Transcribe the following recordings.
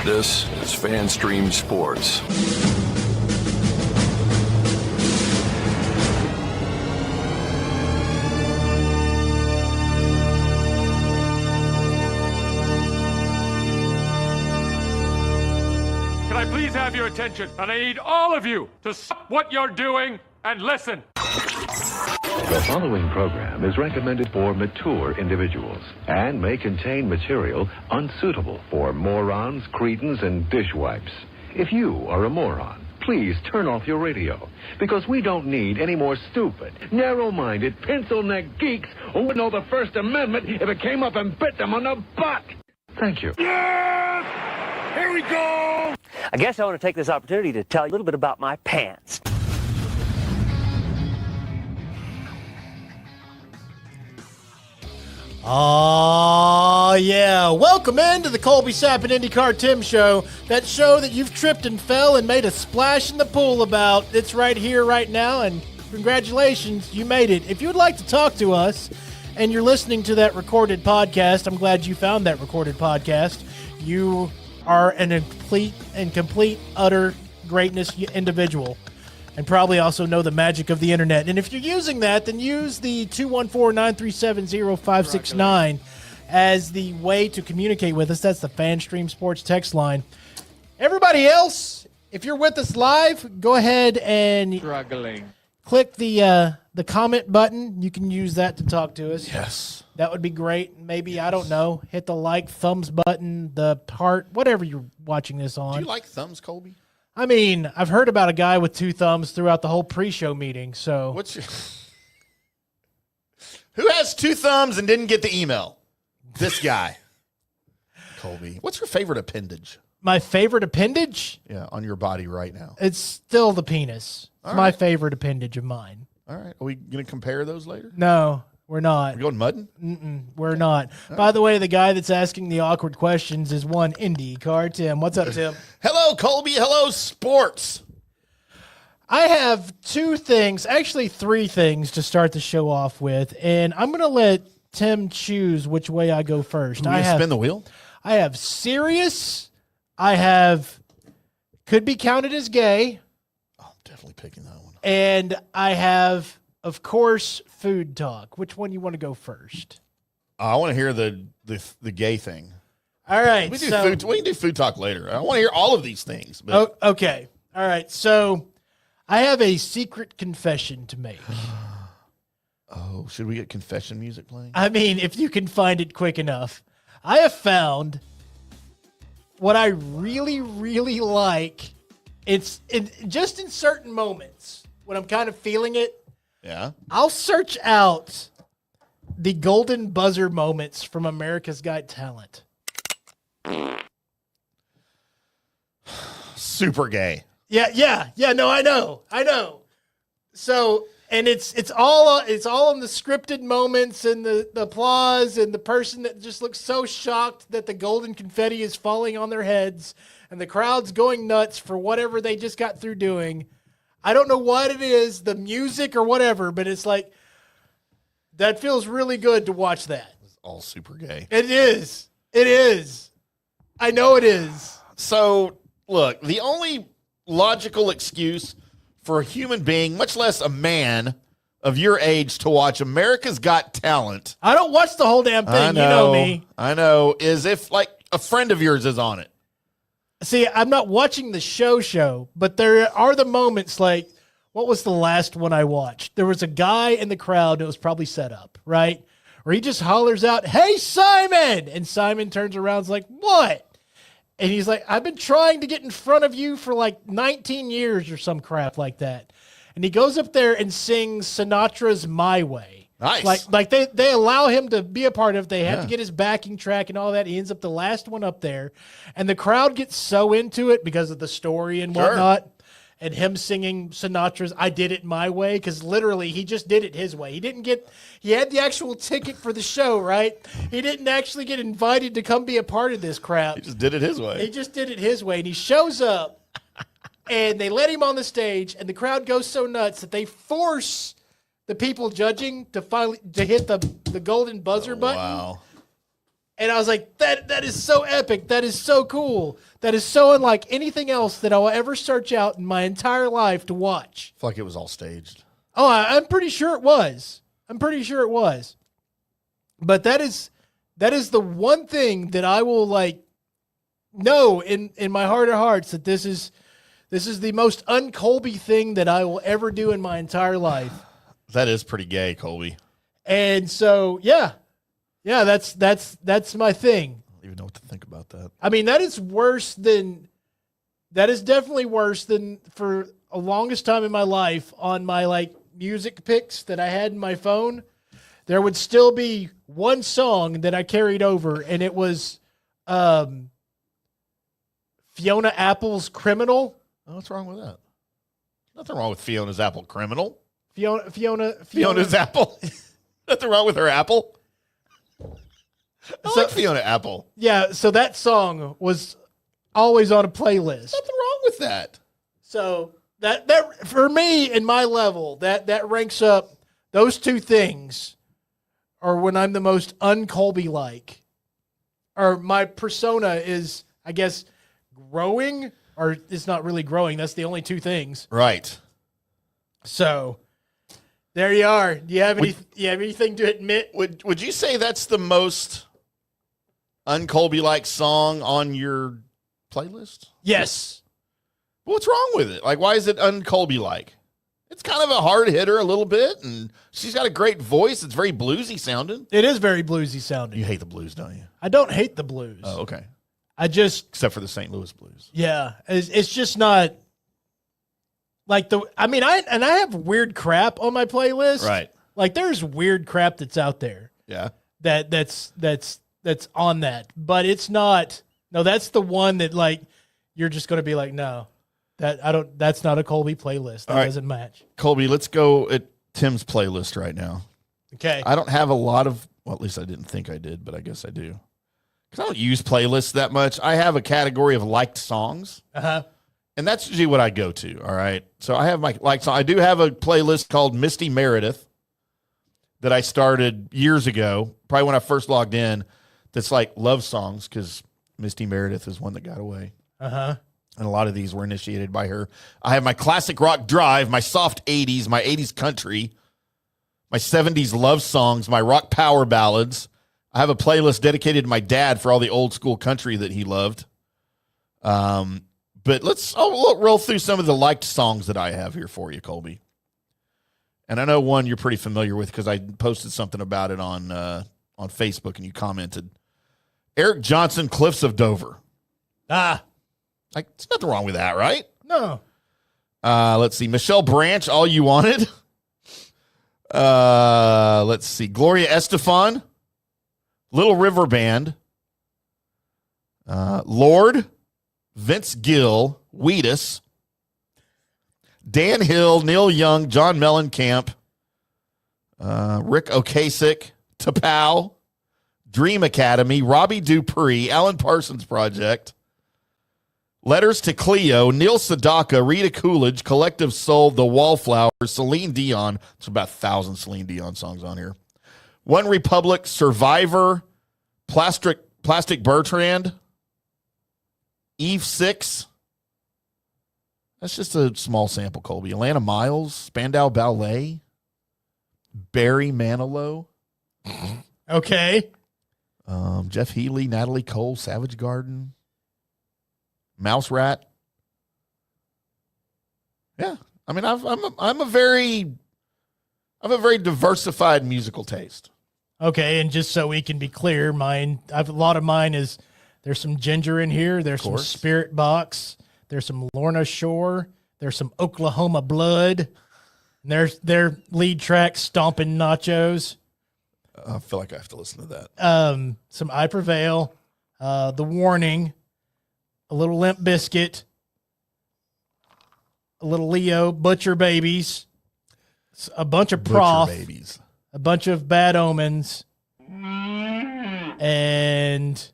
This is FanStream Sports. Can I please have your attention? And I need all of you to stop what you're doing and listen. The following program is recommended for mature individuals and may contain material unsuitable for morons, cretins, and dishwipes. If you are a moron, please turn off your radio, because we don't need any more stupid, narrow-minded, pencil-neck geeks who would know the First Amendment if it came up and bit them on the butt. Thank you. Yes! Here we go! I guess I want to take this opportunity to tell you a little bit about my pants. Oh, yeah. Welcome into the Colby Sapp and IndyCar Tim Show. That show that you've tripped and fell and made a splash in the pool about. It's right here, right now, and congratulations, you made it. If you would like to talk to us and you're listening to that recorded podcast, I'm glad you found that recorded podcast. You are an complete, utter greatness individual. And probably also know the magic of the internet. And if you're using that, then use the 214-937-0569 as the way to communicate with us. That's the FanStream Sports text line. Everybody else, if you're with us live, go ahead and click the comment button. You can use that to talk to us. Yes. That would be great. Maybe, I don't know, hit the like, thumbs button, the heart, whatever you're watching this on. Do you like thumbs, Colby? I mean, I've heard about a guy with two thumbs throughout the whole pre-show meeting, so... Who has two thumbs and didn't get the email? This guy. Colby. What's your favorite appendage? My favorite appendage? Yeah, on your body right now. It's still the penis. It's my favorite appendage of mine. All right. Are we going to compare those later? No, we're not. We're going mudding? We're not. By the way, the guy that's asking the awkward questions is one IndyCar Tim. What's up, Tim? Hello, Colby. Hello, sports. I have two things, actually three things to start the show off with, and I'm going to let Tim choose which way I go first. Are we going to spin the wheel? I have serious. I have could be counted as gay. Oh, I'm definitely picking that one. And I have, of course, food talk. Which one you want to go first? I want to hear the gay thing. All right. We can do food talk later. I want to hear all of these things. But. Oh, okay. All right. So I have a secret confession to make. Oh, should we get confession music playing? I mean, if you can find it quick enough. I have found what I really, really like. It's just in certain moments when I'm kind of feeling it. Yeah. I'll search out the golden buzzer moments from America's Got Talent. Super gay. Yeah. No, I know. So, and it's all in the scripted moments and the applause and the person that just looks so shocked that the golden confetti is falling on their heads and the crowd's going nuts for whatever they just got through doing. I don't know what it is, the music or whatever, but it's like, that feels really good to watch that. It's all super gay. It is. I know it is. So, look, the only logical excuse for a human being, much less a man of your age, to watch America's Got Talent. I don't watch the whole damn thing. You know me. I know. Is if, like, a friend of yours is on it. See, I'm not watching the show, but there are the moments like, what was the last one I watched? There was a guy in the crowd that was probably set up, right? Where he just hollers out, "Hey, Simon!" And Simon turns around and is like, "What?" And he's like, "I've been trying to get in front of you for like 19 years or some crap like that." And he goes up there and sings Sinatra's My Way. Nice. Like they allow him to be a part of it. They have to get his backing track and all that. He ends up the last one up there. And the crowd gets so into it because of the story and whatnot. And him singing Sinatra's I Did It My Way, because literally he just did it his way. He had the actual ticket for the show, right? He didn't actually get invited to come be a part of this crap. He just did it his way. He just did it his way. And he shows up, and they let him on the stage, and the crowd goes so nuts that they force the people judging to hit the golden buzzer button. Wow. And I was like, that is so epic. That is so cool. That is so unlike anything else that I will ever search out in my entire life to watch. I feel like it was all staged. Oh, I'm pretty sure it was. But that is the one thing that I will like know in my heart of hearts that this is the most un-Colby thing that I will ever do in my entire life. That is pretty gay, Colby. And so, yeah, that's my thing. I don't even know what to think about that. I mean, that is definitely worse than for a longest time in my life on my like music picks that I had in my phone. There would still be one song that I carried over, and it was Fiona Apple's Criminal. Oh, what's wrong with that? Nothing wrong with Fiona's Apple Criminal. Fiona's Apple. Nothing wrong with her apple. I like Fiona Apple. Yeah, so that song was always on a playlist. Nothing wrong with that. So that for me in my level, that ranks up. Those two things are when I'm the most un-Colby like. Or my persona is, I guess, growing, or it's not really growing. That's the only two things. Right. So there you are. Do you have anything to admit? Would you say that's the most un-Colby like song on your playlist? Yes. What's wrong with it? Like, why is it un-Colby like? It's kind of a hard hitter a little bit, and she's got a great voice. It's very bluesy sounding. It is very bluesy sounding. You hate the blues, don't you? I don't hate the blues. Oh, okay. Except for the St. Louis blues. Yeah. It's just not like I have weird crap on my playlist. Right. Like there's weird crap that's out there. Yeah. That's on that. But it's not, no, that's the one that like, you're just going to be like, no. That's not a Colby playlist. That doesn't match. Colby, let's go at Tim's playlist right now. Okay. I don't have a lot of, well, at least I didn't think I did, but I guess I do. Because I don't use playlists that much. I have a category of liked songs. Uh-huh. And that's usually what I go to, all right? So I have my liked song. I do have a playlist called Misty Meredith that I started years ago, probably when I first logged in, that's like love songs, because Misty Meredith is one that got away. Uh-huh. And a lot of these were initiated by her. I have my classic rock drive, my soft 80s, my 80s country, my 70s love songs, my rock power ballads. I have a playlist dedicated to my dad for all the old school country that he loved. But I'll roll through some of the liked songs that I have here for you, Colby. And I know one you're pretty familiar with because I posted something about it on Facebook and you commented. Eric Johnson, Cliffs of Dover. Like, there's nothing wrong with that, right? No. Let's see. Michelle Branch, All You Wanted. Let's see. Gloria Estefan, Little River Band. Lord, Vince Gill, Wheatus. Dan Hill, Neil Young, John Mellencamp. Rick Ocasek, Tapau. Dream Academy, Robbie Dupree, Alan Parsons Project. Letters to Cleo, Neil Sedaka, Rita Coolidge, Collective Soul, The Wallflowers, Celine Dion. There's about 1,000 Celine Dion songs on here. One Republic, Survivor, Plastic Bertrand, Eve 6. That's just a small sample, Colby. Atlanta Miles, Spandau Ballet, Barry Manilow. Okay. Jeff Healy, Natalie Cole, Savage Garden. Mouse Rat. Yeah. I mean, I'm a very diversified musical taste. Okay, and just so we can be clear, a lot of mine is there's some Ginger in here, there's some Spirit Box, there's some Lorna Shore, there's some Oklahoma Blood, and there's their lead track Stompin' Nachos. I feel like I have to listen to that. Some I Prevail, The Warning, a little Limp Biscuit, a little Leo, Butcher Babies, a bunch of Prof, a bunch of Bad Omens, and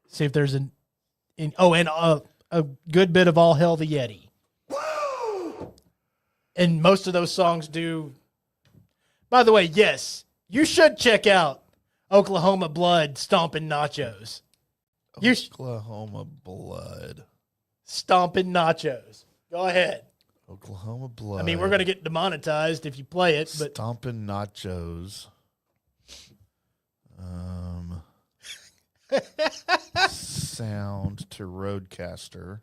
see if there's a good bit of All Hell the Yeti. Woo! And most of those songs do. By the way, yes, you should check out Oklahoma Blood stomping nachos. Oklahoma Blood. Stomping nachos. Go ahead. Oklahoma Blood. I mean, we're going to get demonetized if you play it, but Stomping Nachos. Sound to Roadcaster.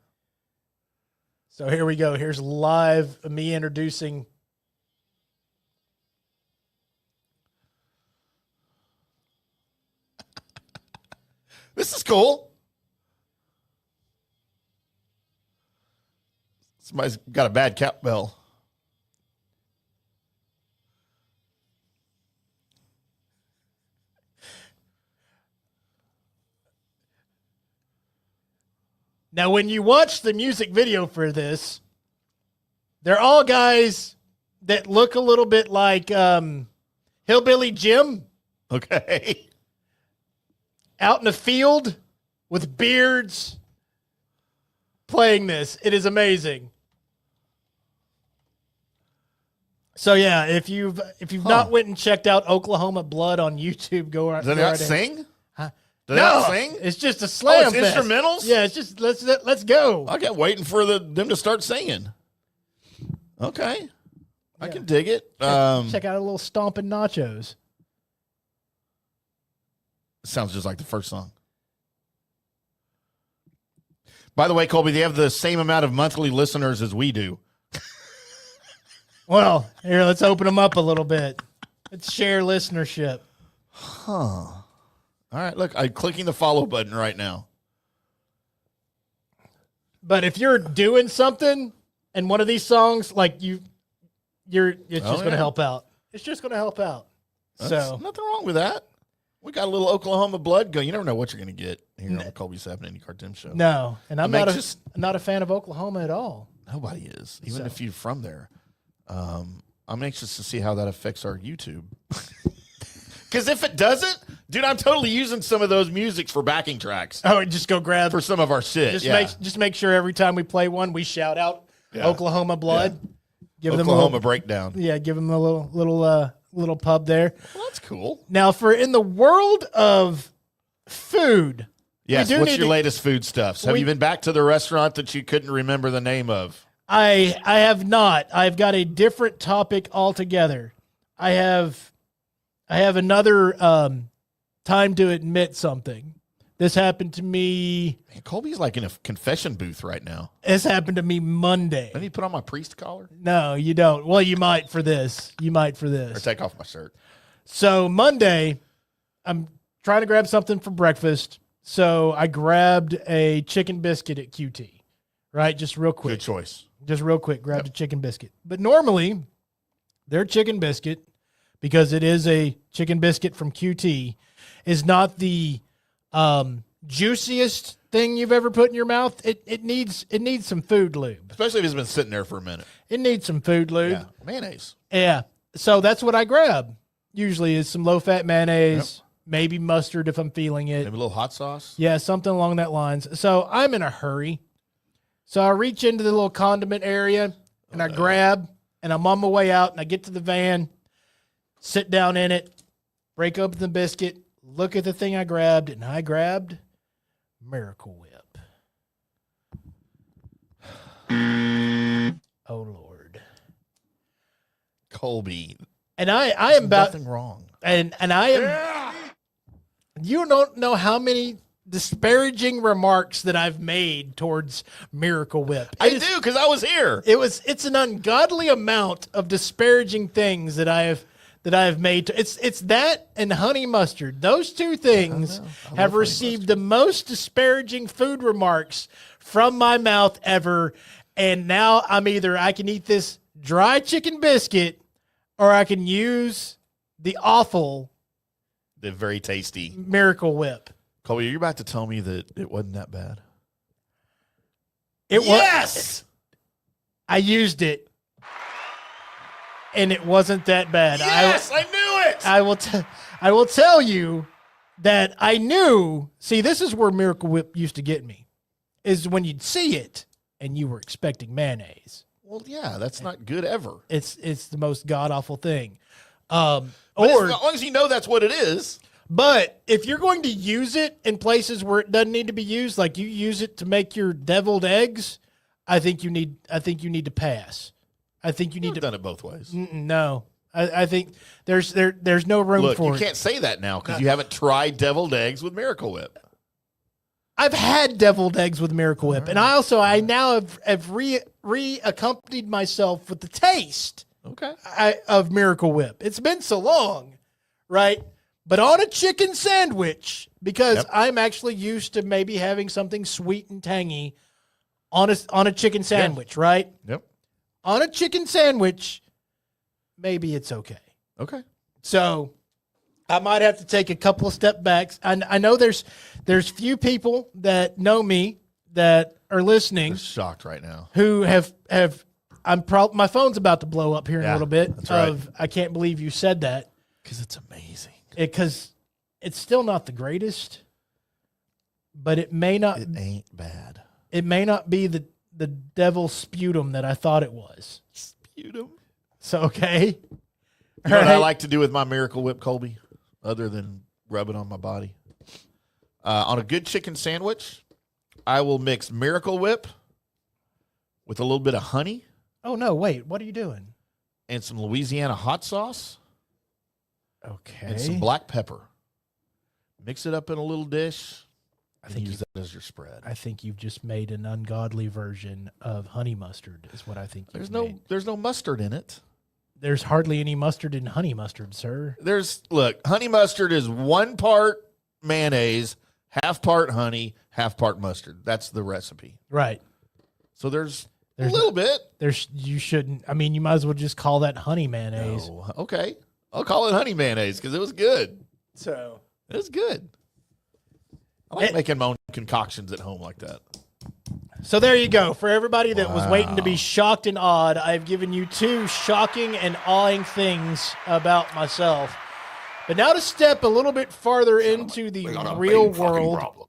so here we go. Here's live me introducing. This is cool. Somebody's got a bad cowbell. Now, when you watch the music video for this, they're all guys that look a little bit like Hillbilly Jim Okay. out in the field with beards playing this. It is amazing. So yeah, if you've not went and checked out Oklahoma Blood on YouTube, go right. Does they go not right ahead. sing? Huh? Do they not sing? It's just a slam. it's fest. instrumentals? Yeah, it's just let's go. I kept waiting for them to start singing. Okay. I can dig it. Check out a little stomping nachos. Sounds just like the first song. By the way, Colby, they have the same amount of monthly listeners as we do. Well, here, let's open them up a little bit. Let's share listenership. All right, look, I'm clicking the follow button right now. But if you're doing something and one of these songs, like it's just going to help out. It's just going to help out. Nothing wrong with that. We got a little Oklahoma Blood going. You never know what you're going to get here on the Colby Sapin Indie Cartoon Show. No, and I'm not a fan of Oklahoma at all. Nobody is, even if you're from there. I'm anxious to see how that affects our YouTube. Because if it doesn't, dude, I'm totally using some of those musics for backing tracks Oh, just go grab. for some of our shit. Just make sure every time we play one, we shout out Oklahoma Blood. Give them Oklahoma Breakdown. give them a little pub there. Well, that's cool. Now, for in the world of food, Yes, we do what's need your to- latest food stuffs? Have you been back to the restaurant that you couldn't remember the name of? I have not. I've got a different topic altogether. I have another time to admit something. This happened to me. Man, Colby's like in a confession booth right now. This happened to me Monday. Let me put on my priest collar No, you don't. Well, you might for this. or take off my shirt. So Monday, I'm trying to grab something for breakfast. So I grabbed a chicken biscuit at QT, right? Just real quick. Good choice. Just real quick, grabbed a chicken biscuit. But normally, their chicken biscuit, because it is a chicken biscuit from QT, is not the juiciest thing you've ever put in your mouth. It needs some food lube. Especially if it's been sitting there for a minute. It needs some food lube. Yeah. Mayonnaise. Yeah. So that's what I grab. Usually is some low-fat mayonnaise, maybe mustard if I'm feeling it. Maybe a little hot sauce. Yeah, something along that lines. So I'm in a hurry. So I reach into the little condiment area and I grab, and I'm on my way out, and I get to the van, sit down in it, break open the biscuit, look at the thing I grabbed, and I grabbed Miracle Whip. Oh, Lord. Colby. And I am about, Nothing wrong. and I am, you don't know how many disparaging remarks that I've made towards Miracle Whip. I do, because I was here. It's an ungodly amount of disparaging things that I have made. It's that and honey mustard. Those two things have received the most disparaging food remarks from my mouth ever. And now I can eat this dry chicken biscuit, or I can use the awful They're very tasty. Miracle Whip. Colby, you're about to tell me that it wasn't that bad? Yes! I used it, and it wasn't that bad. Yes, I knew it! I will tell you that I knew. See, this is where Miracle Whip used to get me, is when you'd see it and you were expecting mayonnaise. Well, yeah, that's not good ever. It's the most god awful thing. But as long as you know that's what it is. But if you're going to use it in places where it doesn't need to be used, like you use it to make your deviled eggs, I think you need to pass. I think you need to done it both ways. No. I think there's no room Look, for you it. can't say that now because you haven't tried deviled eggs with Miracle Whip. I've had deviled eggs with Miracle Whip, and I now have re-accompanied myself with the taste of Miracle Whip. It's been so long, right? But on a chicken sandwich, because I'm actually used to maybe having something sweet and tangy on a chicken sandwich, right? Yep. On a chicken sandwich, maybe it's okay. Okay. So I might have to take a couple of step backs. I know there's few people that know me that are listening I'm shocked right now. who have my phone's about to blow up here in a little bit. That's right. I can't believe you said that. Because it's amazing. Because it's still not the greatest, but it may not. It ain't bad. It may not be the devil's sputum that I thought it was. Sputum. So okay. You know what I like to do with my Miracle Whip, Colby, other than rub it on my body? On a good chicken sandwich, I will mix Miracle Whip with a little bit of honey. Oh no! Wait, what are you doing? And some Louisiana hot sauce. Okay. And some black pepper. Mix it up in a little dish. I think use that as your spread. I think you've just made an ungodly version of honey mustard. Is what I think. There's no mustard in it. There's hardly any mustard in honey mustard, sir. Look, honey mustard is 1 part mayonnaise, half part honey, half part mustard. That's the recipe. Right. So there's a little bit. You shouldn't. I mean, you might as well just call that honey mayonnaise. No. Okay. I'll call it honey mayonnaise because it was good. So it was good. I like making my own concoctions at home like that. So there you go. For everybody that was waiting to be shocked and awed, I've given you 2 shocking and awing things about myself. But now to step a little bit farther into the real world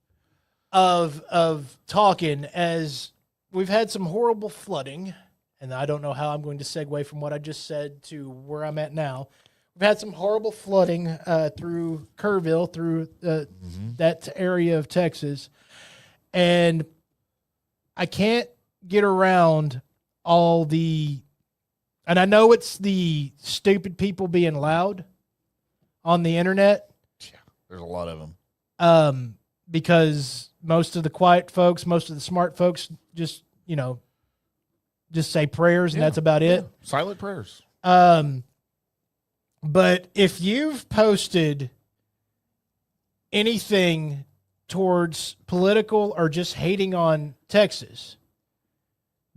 of talking, as we've had some horrible flooding, and I don't know how I'm going to segue from what I just said to where I'm at now. We've had some horrible flooding through Kerrville, through that area of Texas, and I can't get around all the, and I know it's the stupid people being loud on the internet. Yeah, there's a lot of them. Because most of the quiet folks, most of the smart folks just say prayers and that's about it. Silent prayers. But if you've posted anything towards political or just hating on Texas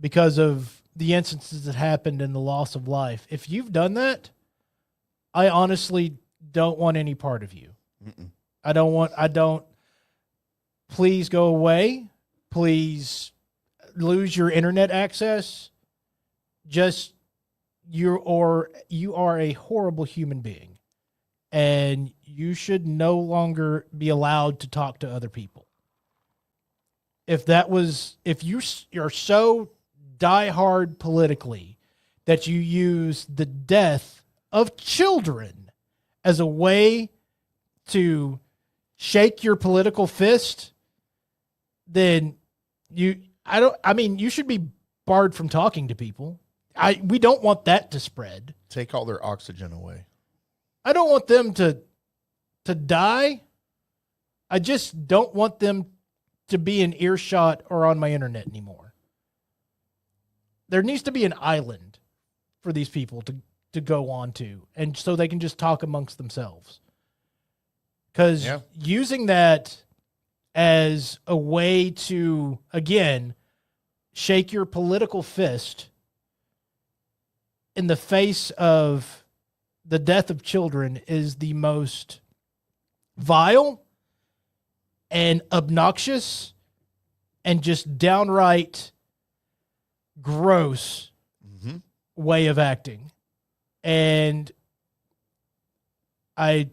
because of the instances that happened and the loss of life, if you've done that, I honestly don't want any part of you. Mm-mm. Please go away. Please lose your internet access. You are a horrible human being, and you should no longer be allowed to talk to other people. If you're so diehard politically that you use the death of children as a way to shake your political fist, then you should be barred from talking to people. We don't want that to spread. Take all their oxygen away. I don't want them to die. I just don't want them to be in earshot or on my internet anymore. There needs to be an island for these people to go on to, and so they can just talk amongst themselves. Because using that as a way to, again, shake your political fist in the face of the death of children is the most vile and obnoxious and just downright gross way of acting. And it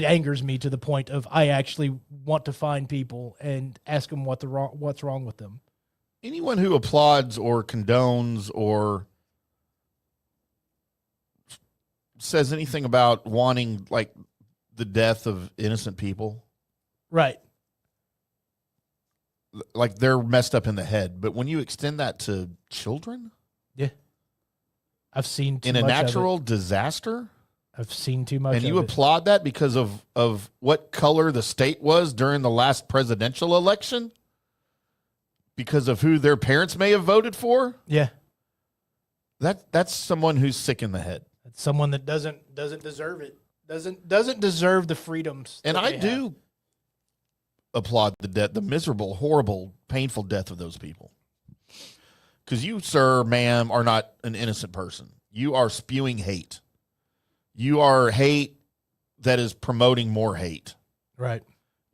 angers me to the point of I actually want to find people and ask them what's wrong with them. Anyone who applauds or condones or says anything about wanting like the death of innocent people, Right. like they're messed up in the head. But when you extend that to children Yeah. I've seen too in a much natural of it. disaster, I've seen too much and you of it. applaud that because of what color the state was during the last presidential election, because of who their parents may have voted for, Yeah. that's someone who's sick in the head. It's someone that doesn't deserve it. Doesn't deserve the freedoms. And that I they do have. applaud the miserable, horrible, painful death of those people. Because you, sir, ma'am, are not an innocent person. You are spewing hate. You are hate that is promoting more hate. Right.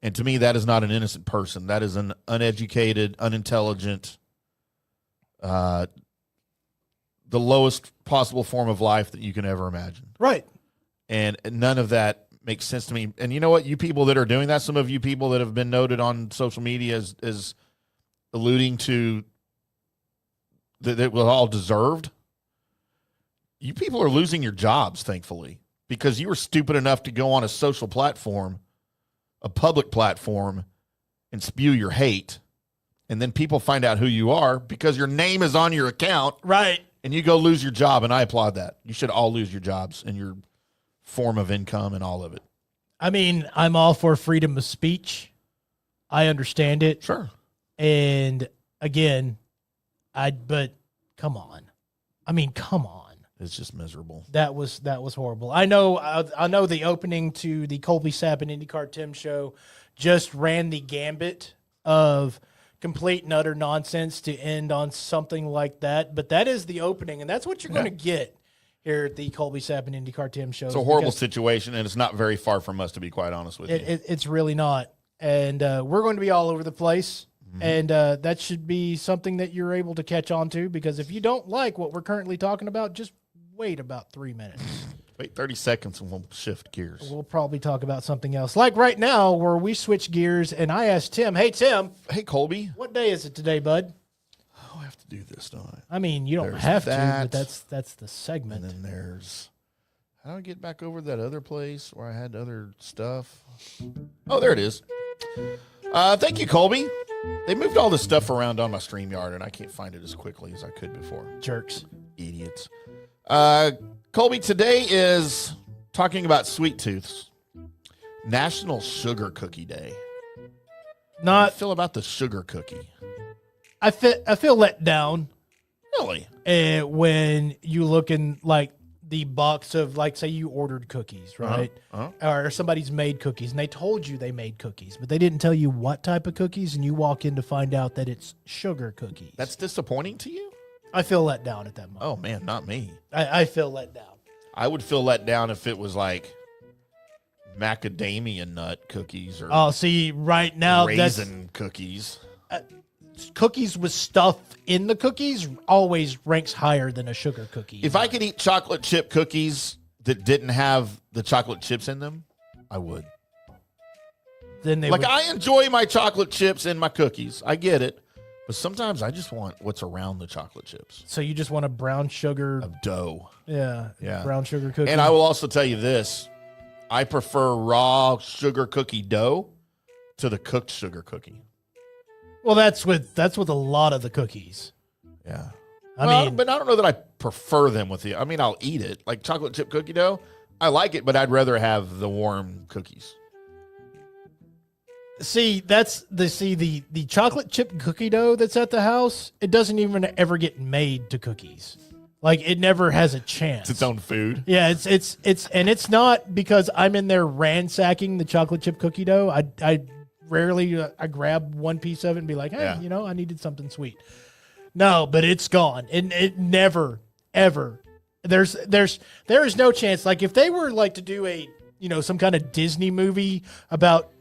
And to me, that is not an innocent person. That is an uneducated, unintelligent, the lowest possible form of life that you can ever imagine. Right. And none of that makes sense to me. And you know what? You people that are doing that, some of you people that have been noted on social media as alluding to that it was all deserved. You people are losing your jobs, thankfully, because you were stupid enough to go on a social platform, a public platform, and spew your hate. And then people find out who you are because your name is on your account. Right. And you go lose your job, and I applaud that. You should all lose your jobs and your form of income and all of it. I mean, I'm all for freedom of speech. I understand it. Sure. And again, but come on. I mean, come on. It's just miserable. That was horrible. I know the opening to the Colby Sapp and IndyCar Tim show just ran the gambit of complete and utter nonsense to end on something like that. But that is the opening, and that's what you're going to get here at the Colby Sapp and IndyCar Tim show. It's a horrible situation, and it's not very far from us, to be quite honest with you. It's really not. And we're going to be all over the place. And that should be something that you're able to catch on to, because if you don't like what we're currently talking about, just wait about 3 minutes. Wait 30 seconds and we'll shift gears. We'll probably talk about something else. Like right now, where we switch gears, and I asked Tim, hey, Tim, Hey, Colby. what day is it today, bud? Oh, I have to do this, don't I? I mean, you don't There's have to, that. but that's the segment. And then there's... How do I get back over to that other place where I had other stuff? Oh, there it is. Thank you, Colby. They moved all this stuff around on my StreamYard, and I can't find it as quickly as I could before. Jerks. Idiots. Colby, today is talking about sweet tooths. National Sugar Cookie Day. How do you feel about the sugar cookie? I feel let down Really? when you look in like the box of, like, say you ordered cookies, right? Or somebody's made cookies, and they told you they made cookies, but they didn't tell you what type of cookies, and you walk in to find out that it's sugar cookies. That's disappointing to you? I feel let down at that moment. Oh, man, not me. I feel let down. I would feel let down if it was like macadamia nut cookies or Oh, see, right now raisin cookies. that's cookies with stuff in the cookies always ranks higher than a sugar cookie. If I could eat chocolate chip cookies that didn't have the chocolate chips in them, I would. then they Like, would, I enjoy my chocolate chips in my cookies. I get it. But sometimes I just want what's around the chocolate chips. so you just want a brown sugar, Of dough. yeah, Yeah. brown sugar cookie. And I will also tell you this. I prefer raw sugar cookie dough to the cooked sugar cookie. well, that's with a lot of the cookies. Yeah. I Well, mean, but I don't know that I prefer them with the. I mean, I'll eat it. Like chocolate chip cookie dough, I like it, but I'd rather have the warm cookies. see, the chocolate chip cookie dough that's at the house, it doesn't even ever get made to cookies. Like, it never has a chance. It's its own food. Yeah, it's not because I'm in there ransacking the chocolate chip cookie dough. I rarely I grab one piece of it and be like, hey, Yeah. I needed something sweet. No, but it's gone, and it never ever. There is no chance. Like, if they were like to do a some kind of Disney movie about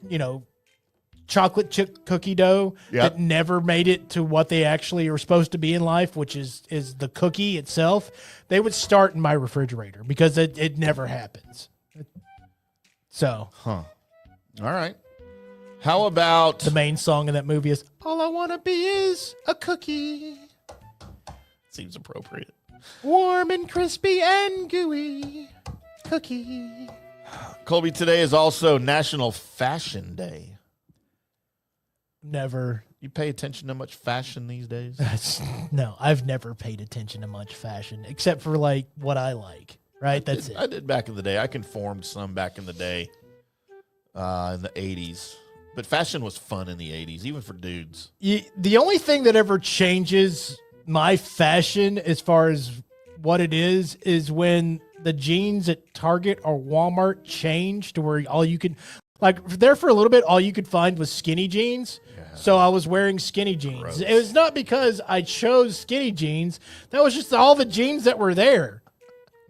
chocolate chip cookie dough that never made it to what they actually are supposed to be in life, which is the cookie itself, they would start in my refrigerator because it never happens. So All right. How about the main song in that movie is "All I Want to Be Is a Cookie, seems appropriate. warm and crispy and gooey cookie." Colby, today is also National Fashion Day. Never. You pay attention to much fashion these days? No, I've never paid attention to much fashion except for like what I like. Right? That's it. I did back in the day. I conformed some back in the day in the 80s. But fashion was fun in the 80s, even for dudes. The only thing that ever changes my fashion as far as what it is when the jeans at Target or Walmart change to where all you could, like there for a little bit, all you could find was skinny jeans. Yeah. So I was wearing skinny jeans. Gross. It was not because I chose skinny jeans. That was just all the jeans that were there.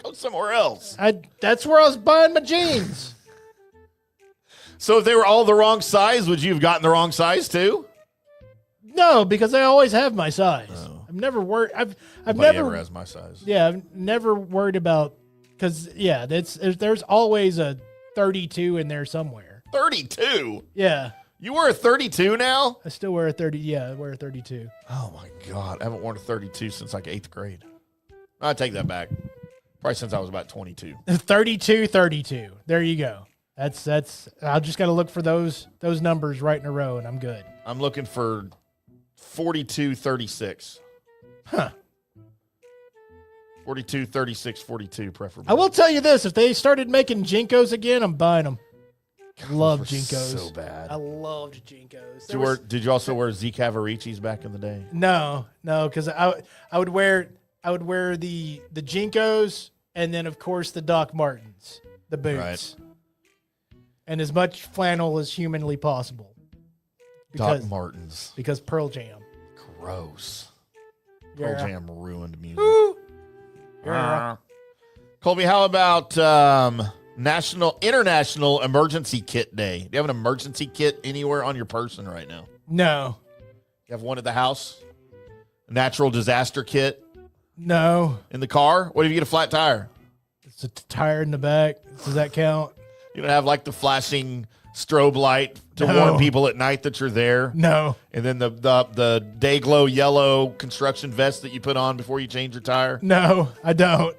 Go somewhere else. That's where I was buying my jeans. So if they were all the wrong size, would you have gotten the wrong size too? No, because I always have my size. Oh. I've never worried. I've Nobody never ever has my size. Yeah, I've never worried about because there's always a 32 in there somewhere. 32. Yeah, You wear a 32 now? I still wear a 30. Yeah, I wear a 32. Oh my God, I haven't worn a 32 since like 8th grade. I take that back. Probably since I was about 22. 32. There you go. That's. I just got to look for those numbers right in a row, and I'm good. I'm looking for 42, 36. Huh. 42, 36, 42 preferably. I will tell you this: if they started making Jinkos again, I'm buying them. Love Those were Jinkos. so bad. I loved Jinkos. Did you also wear Z Cavaricis back in the day? No, because I would wear the Jinkos and then of course the Doc Martens, the boots, Right. and as much flannel as humanly possible. Doc Martens. Because Pearl Jam. Gross. Yeah. Pearl Jam ruined music. Woo! Yeah. Colby, how about International Emergency Kit Day? Do you have an emergency kit anywhere on your person right now? No, You have one at the house? A natural disaster kit no. in the car? What if you get a flat tire? It's a tire in the back. Does that count? You don't have like the flashing strobe light to No. warn people at night that you're there? No, And then the day glow yellow construction vest that you put on before you change your tire? no, I don't.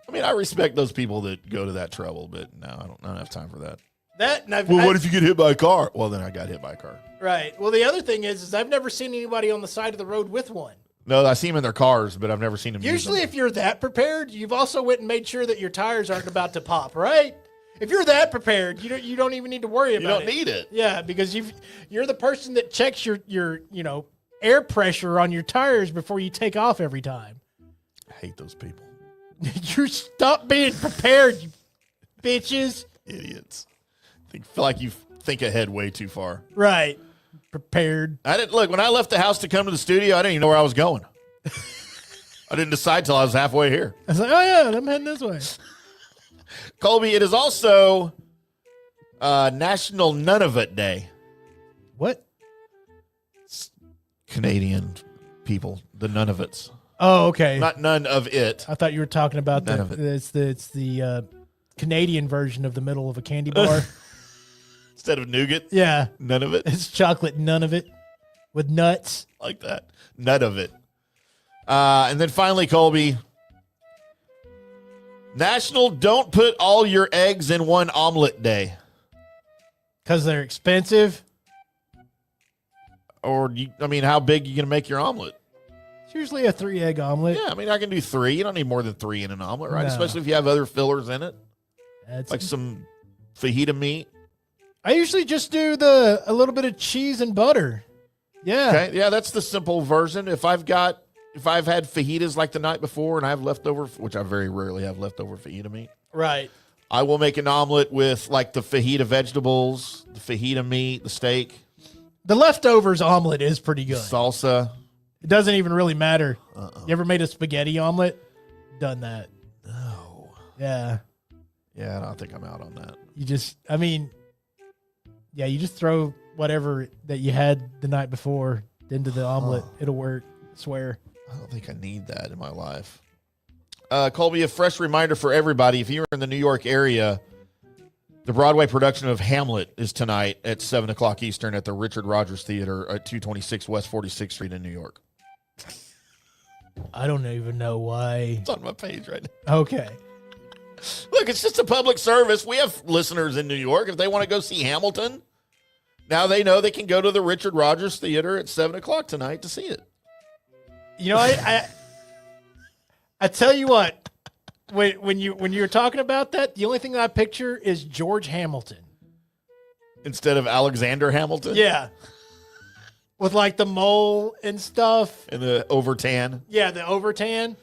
I mean, I respect those people that go to that trouble, but no, I don't have time for that. That and Well, what if you get hit by a car? Well, then I got hit by a car. Right. Well, the other thing is I've never seen anybody on the side of the road with one. No, I see them in their cars, but I've never seen them Usually, use them. if you're that prepared, you've also went and made sure that your tires aren't about to pop, right? If you're that prepared, you don't even need to worry about it. You don't need it. Yeah, because you're the person that checks your air pressure on your tires before you take off every time. I hate those people. You stop being prepared, you bitches. Idiots. Feel like you think ahead way too far. Right. Prepared. I didn't look when I left the house to come to the studio. I didn't even know where I was going. I didn't decide till I was halfway here. I was like, oh yeah, I'm heading this way. Colby, it is also National None of It Day. What? Canadian people, the none of it's. Oh, okay. Not none of it. I thought you were talking about None of it. it's the Canadian version of the middle of a candy bar. Instead of nougat, Yeah, none of it. it's chocolate, none of it, with nuts. Like that. None of it. And then finally, Colby, National Don't Put All Your Eggs in One Omelet Day. Because they're expensive. Or, how big are you going to make your omelet? It's usually a 3-egg omelet. Yeah, I can do 3. You don't need more than 3 in an omelet, right? No. Especially if you have other fillers in it, That's, like some fajita meat. I usually just do a little bit of cheese and butter. Yeah. Okay, yeah, that's the simple version. If I've had fajitas like the night before and I have leftover, which I very rarely have leftover fajita meat, Right. I will make an omelet with like the fajita vegetables, the fajita meat, the steak, The leftovers omelet is pretty good. salsa. It doesn't even really matter. You ever made a spaghetti omelet? Done that. No. Yeah. Yeah, I don't think I'm out on that. You just throw whatever that you had the night before into the omelet. It'll work. I swear. I don't think I need that in my life. Colby, a fresh reminder for everybody. If you're in the New York area, the Broadway production of Hamlet is tonight at 7 o'clock Eastern at the Richard Rogers Theater at 226 West 46th Street in New York. I don't even know why. It's on my page right now. Okay. Look, it's just a public service. We have listeners in New York. If they want to go see Hamilton, now they know they can go to the Richard Rogers Theater at 7 o'clock tonight to see it. You know, I tell you what, when you're talking about that, the only thing I picture is George Hamilton. Instead of Alexander Hamilton? Yeah. With like the mole and stuff. And the overtan? Yeah, the overtan.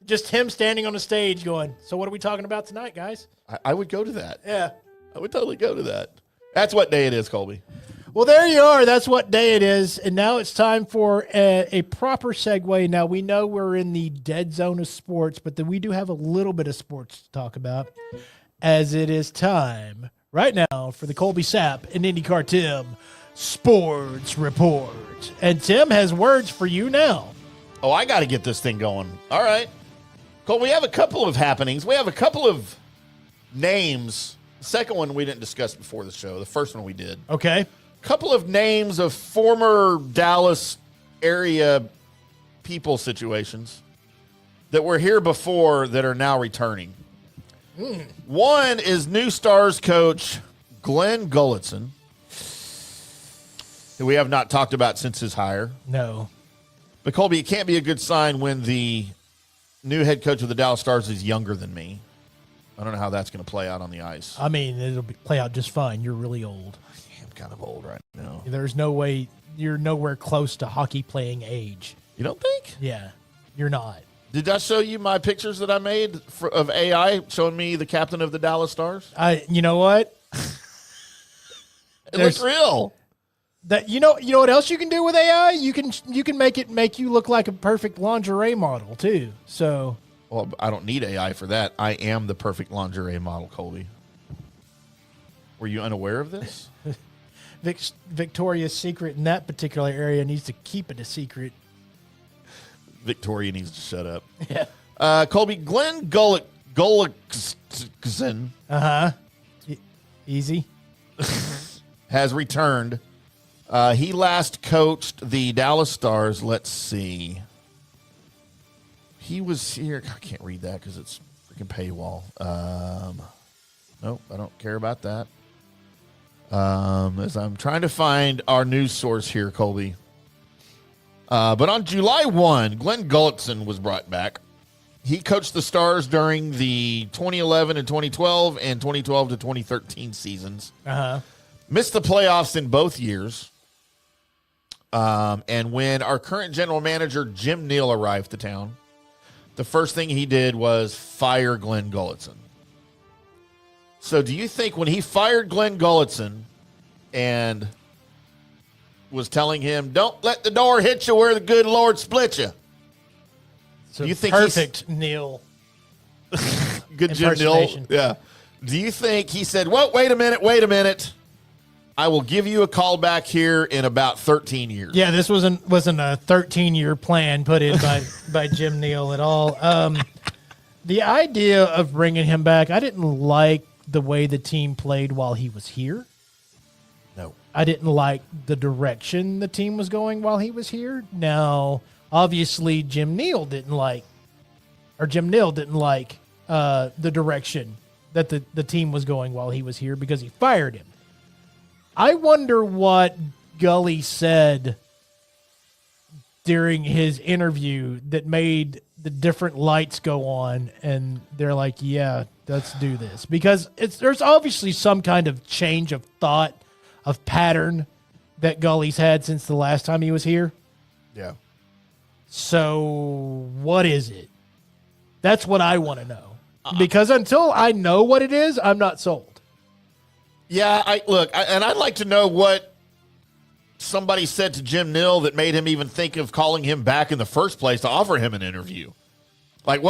Just him standing on the stage going, so what are we talking about tonight, guys? I would go to that. Yeah. I would totally go to that. That's what day it is, Colby. Well, there you are. That's what day it is. And now it's time for a proper segue. Now, we know we're in the dead zone of sports, but then we do have a little bit of sports to talk about, as it is time right now for the Colby Sapp and IndyCar Tim Sports Report. And Tim has words for you now. Oh, I got to get this thing going. All right. Cole, we have a couple of happenings. We have a couple of names. The second one we didn't discuss before the show. The first one we did. Okay. Couple of names of former Dallas area people situations that were here before that are now returning. One is new Stars coach Glenn Gulletson, who we have not talked about since his hire. No. But Colby, it can't be a good sign when the new head coach of the Dallas Stars is younger than me. I don't know how that's going to play out on the ice. I mean, play out just fine. You're really old. I'm kind of old right now. There's no way you're nowhere close to hockey playing age. You don't think? Yeah, you're not. Did I show you my pictures that I made of AI showing me the captain of the Dallas Stars? You know what? It looks real. That you know what else you can do with AI? You can make you look like a perfect lingerie model too. So, well, I don't need AI for that. I am the perfect lingerie model, Colby. Were you unaware of this? Victoria's Secret in that particular area needs to keep it a secret. Victoria needs to shut up. Yeah. Colby, Glenn Gulletson. Easy. Has returned. He last coached the Dallas Stars. Let's see. He was here. I can't read that because it's freaking paywall. Nope, I don't care about that. As I'm trying to find our news source here, Colby. But on July 1, Glenn Gulletson was brought back. He coached the Stars during the 2011 and 2012 and 2012 to 2013 seasons. Missed the playoffs in both years. And when our current general manager, Jim Neal, arrived to town, the first thing he did was fire Glenn Gulletson. So do you think when he fired Glenn Gulletson and was telling him, don't let the door hit you where the good Lord split you? So do you think perfect Neil? Good Jim Neal? Yeah. Do you think he said, well, wait a minute. I will give you a call back here in about 13 years. Yeah, this wasn't a 13-year plan put in by Jim Neal at all. The idea of bringing him back, I didn't like the way the team played while he was here. No. I didn't like the direction the team was going while he was here. Now, obviously, Jim Neal didn't like the direction that the team was going while he was here because he fired him. I wonder what Gully said during his interview that made the different lights go on, and they're like, yeah, let's do this. Because there's obviously some kind of change of thought, of pattern that Gully's had since the last time he was here. Yeah. So what is it? That's what I want to know. Because until I know what it is, I'm not sold. Yeah, I'd like to know what somebody said to Jim Neal that made him even think of calling him back in the first place to offer him an interview. Like,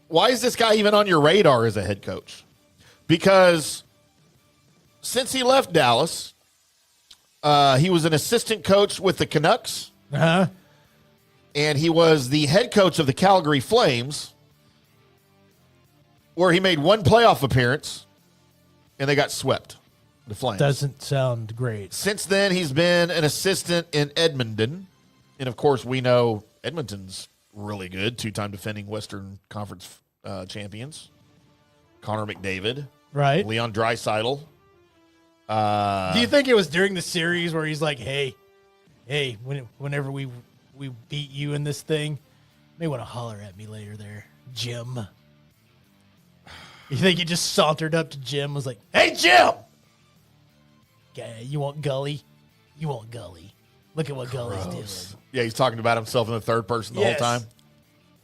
why is this guy even on your radar as a head coach? Because since he left Dallas, he was an assistant coach with the Canucks. Uh-huh. And he was the head coach of the Calgary Flames, where he made one playoff appearance. And they got swept, the Flames. Doesn't sound great. Since then, he's been an assistant in Edmonton. And, of course, we know Edmonton's really good, two-time defending Western Conference champions. Connor McDavid, Right. Leon Draisaitl. Do you think it was during the series where he's like, hey, whenever we beat you in this thing, you may want to holler at me later there, Jim. You think he just sauntered up to Jim, was like, hey, Jim! Okay, you want Gully? You want Gully. Look at what Gully's doing. Yeah, he's talking about himself in the third person the Yes. whole time.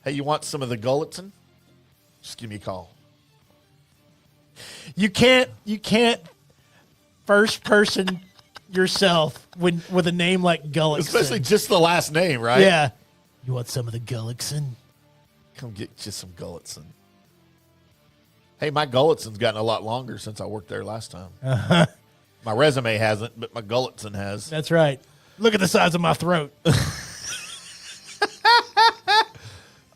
Hey, you want some of the Gulletson? Just give me a call. You can't first person yourself with a name like Gullickson. Especially just the last name, right? Yeah. You want some of the Gullickson? Come get you some Gulletson. Hey, my Gulletson's gotten a lot longer since I worked there last time. Uh-huh. My resume hasn't, but my Gulletson has. That's right. Look at the size of my throat.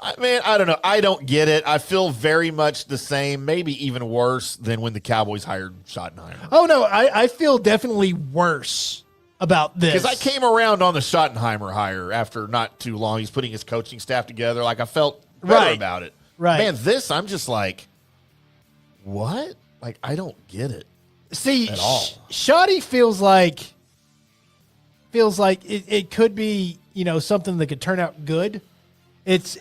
I don't know. I don't get it. I feel very much the same, maybe even worse than when the Cowboys hired Schottenheimer. Oh, no, I feel definitely worse about this. Because I came around on the Schottenheimer hire after not too long. He's putting his coaching staff together. Like, I felt better Right. about it. Right. Man, this, I'm just like, what? Like, I don't get it. See, at all. Shoddy feels like it could be, something that could turn out good. It's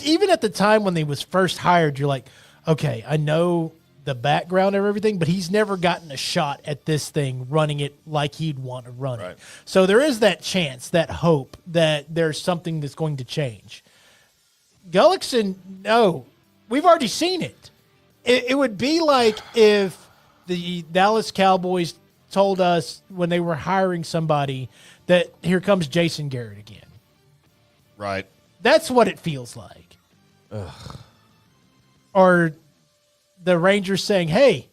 even at the time when he was first hired, you're like, okay, I know the background of everything, but he's never gotten a shot at this thing running it like he'd want to run Right. it. So there is that chance, that hope that there's something that's going to change. Gullickson, no, we've already seen it. It would be like if the Dallas Cowboys told us when they were hiring somebody that here comes Jason Garrett again. Right. That's what it feels like. Ugh. Or the Rangers saying, "Hey,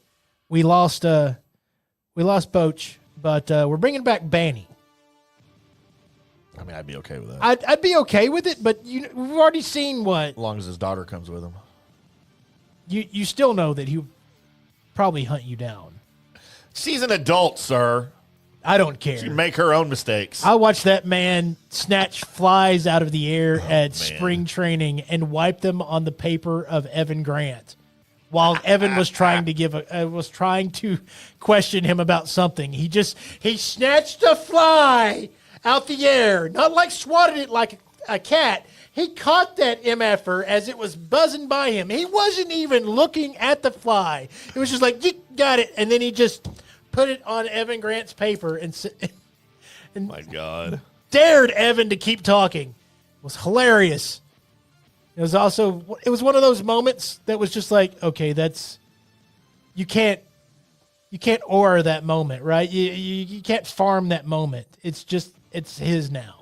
we lost Boach, but we're bringing back Banny." I mean, I'd be okay with that. I'd be okay with it, but we've already seen what As long as his daughter comes with him. you still know that he'll probably hunt you down. She's an adult, sir. I don't care. She can make her own mistakes. I watched that man snatch flies out of the air at spring training and wipe them on the paper of Evan Grant, while Evan was trying to question him about something. He snatched a fly out the air, not like swatted it like a cat. He caught that MFer as it was buzzing by him. He wasn't even looking at the fly. It was just like, you got it, and then he just put it on Evan Grant's paper and My God. dared Evan to keep talking. It was hilarious. It was one of those moments that was just like, okay, you can't aura that moment, right? You can't farm that moment. It's his now.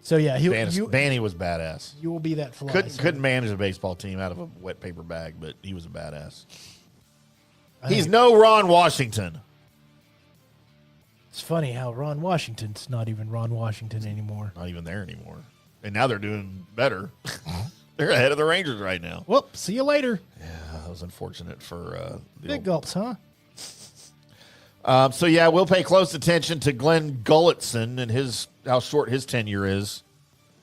So yeah, Banny was badass. you will be that fly. Couldn't manage a baseball team out of a wet paper bag, but he was a badass. He's no Ron Washington. It's funny how Ron Washington's not even Ron Washington anymore. Not even there anymore. And now they're doing better. They're ahead of the Rangers right now. Well, see you later. Yeah, that was unfortunate for the Big gulps, huh? So yeah, we'll pay close attention to Glenn Gulletson and how short his tenure is.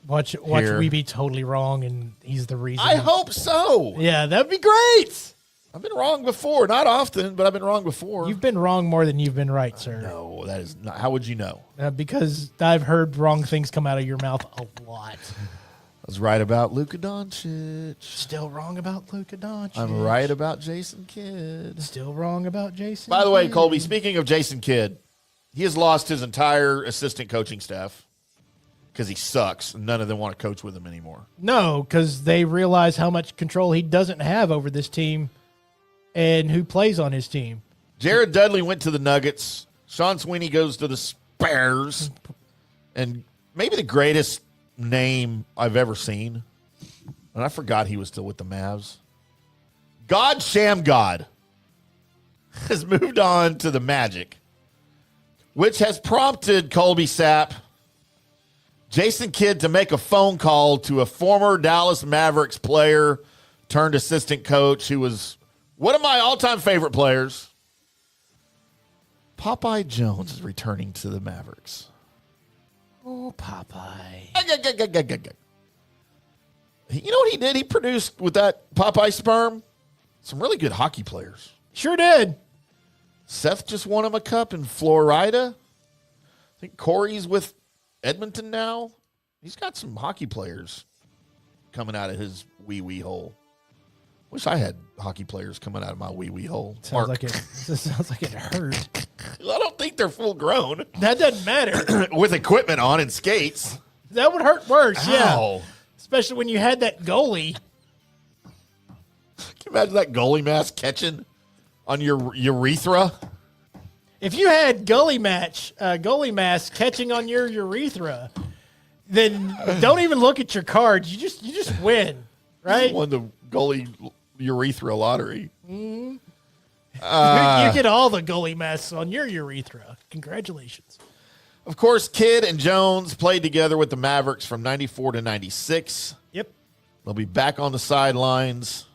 Watch Here. we be totally wrong, and he's the reason. I hope so. Yeah, that'd be great. I've been wrong before, not often, but I've been wrong before. You've been wrong more than you've been right, sir. No, that is not. How would you know? Because I've heard wrong things come out of your mouth a lot. I was right about Luka Doncic. Still wrong about Luka Doncic. I'm right about Jason Kidd. Still wrong about Jason. By the way, Kidd. Colby, speaking of Jason Kidd, he has lost his entire assistant coaching staff because he sucks. And none of them want to coach with him anymore. No, because they realize how much control he doesn't have over this team and who plays on his team. Jared Dudley went to the Nuggets. Sean Sweeney goes to the Spurs. And maybe the greatest name I've ever seen, and I forgot he was still with the Mavs. God Shamgod has moved on to the Magic, which has prompted Colby Sapp, Jason Kidd, to make a phone call to a former Dallas Mavericks player turned assistant coach who was one of my all-time favorite players. Popeye Jones is returning to the Mavericks. Oh, Popeye. You know what he did? He produced with that Popeye sperm some really good hockey players. Sure did. Seth just won him a cup in Florida. I think Corey's with Edmonton now. He's got some hockey players coming out of his wee hole. Wish I had hockey players coming out of my wee hole. Sounds like it hurt. I don't think they're full grown. That doesn't matter. With equipment on and skates. That would hurt worse, yeah. Ow. Especially when you had that goalie. Can you imagine that goalie mask catching on your urethra? If you had goalie mask catching on your urethra, then don't even look at your cards. You just win, right? Won the goalie urethra lottery. You get all the goalie masks on your urethra. Congratulations. Of course, Kidd and Jones played together with the Mavericks from 94 to 96. Yep. They'll be back on the sidelines.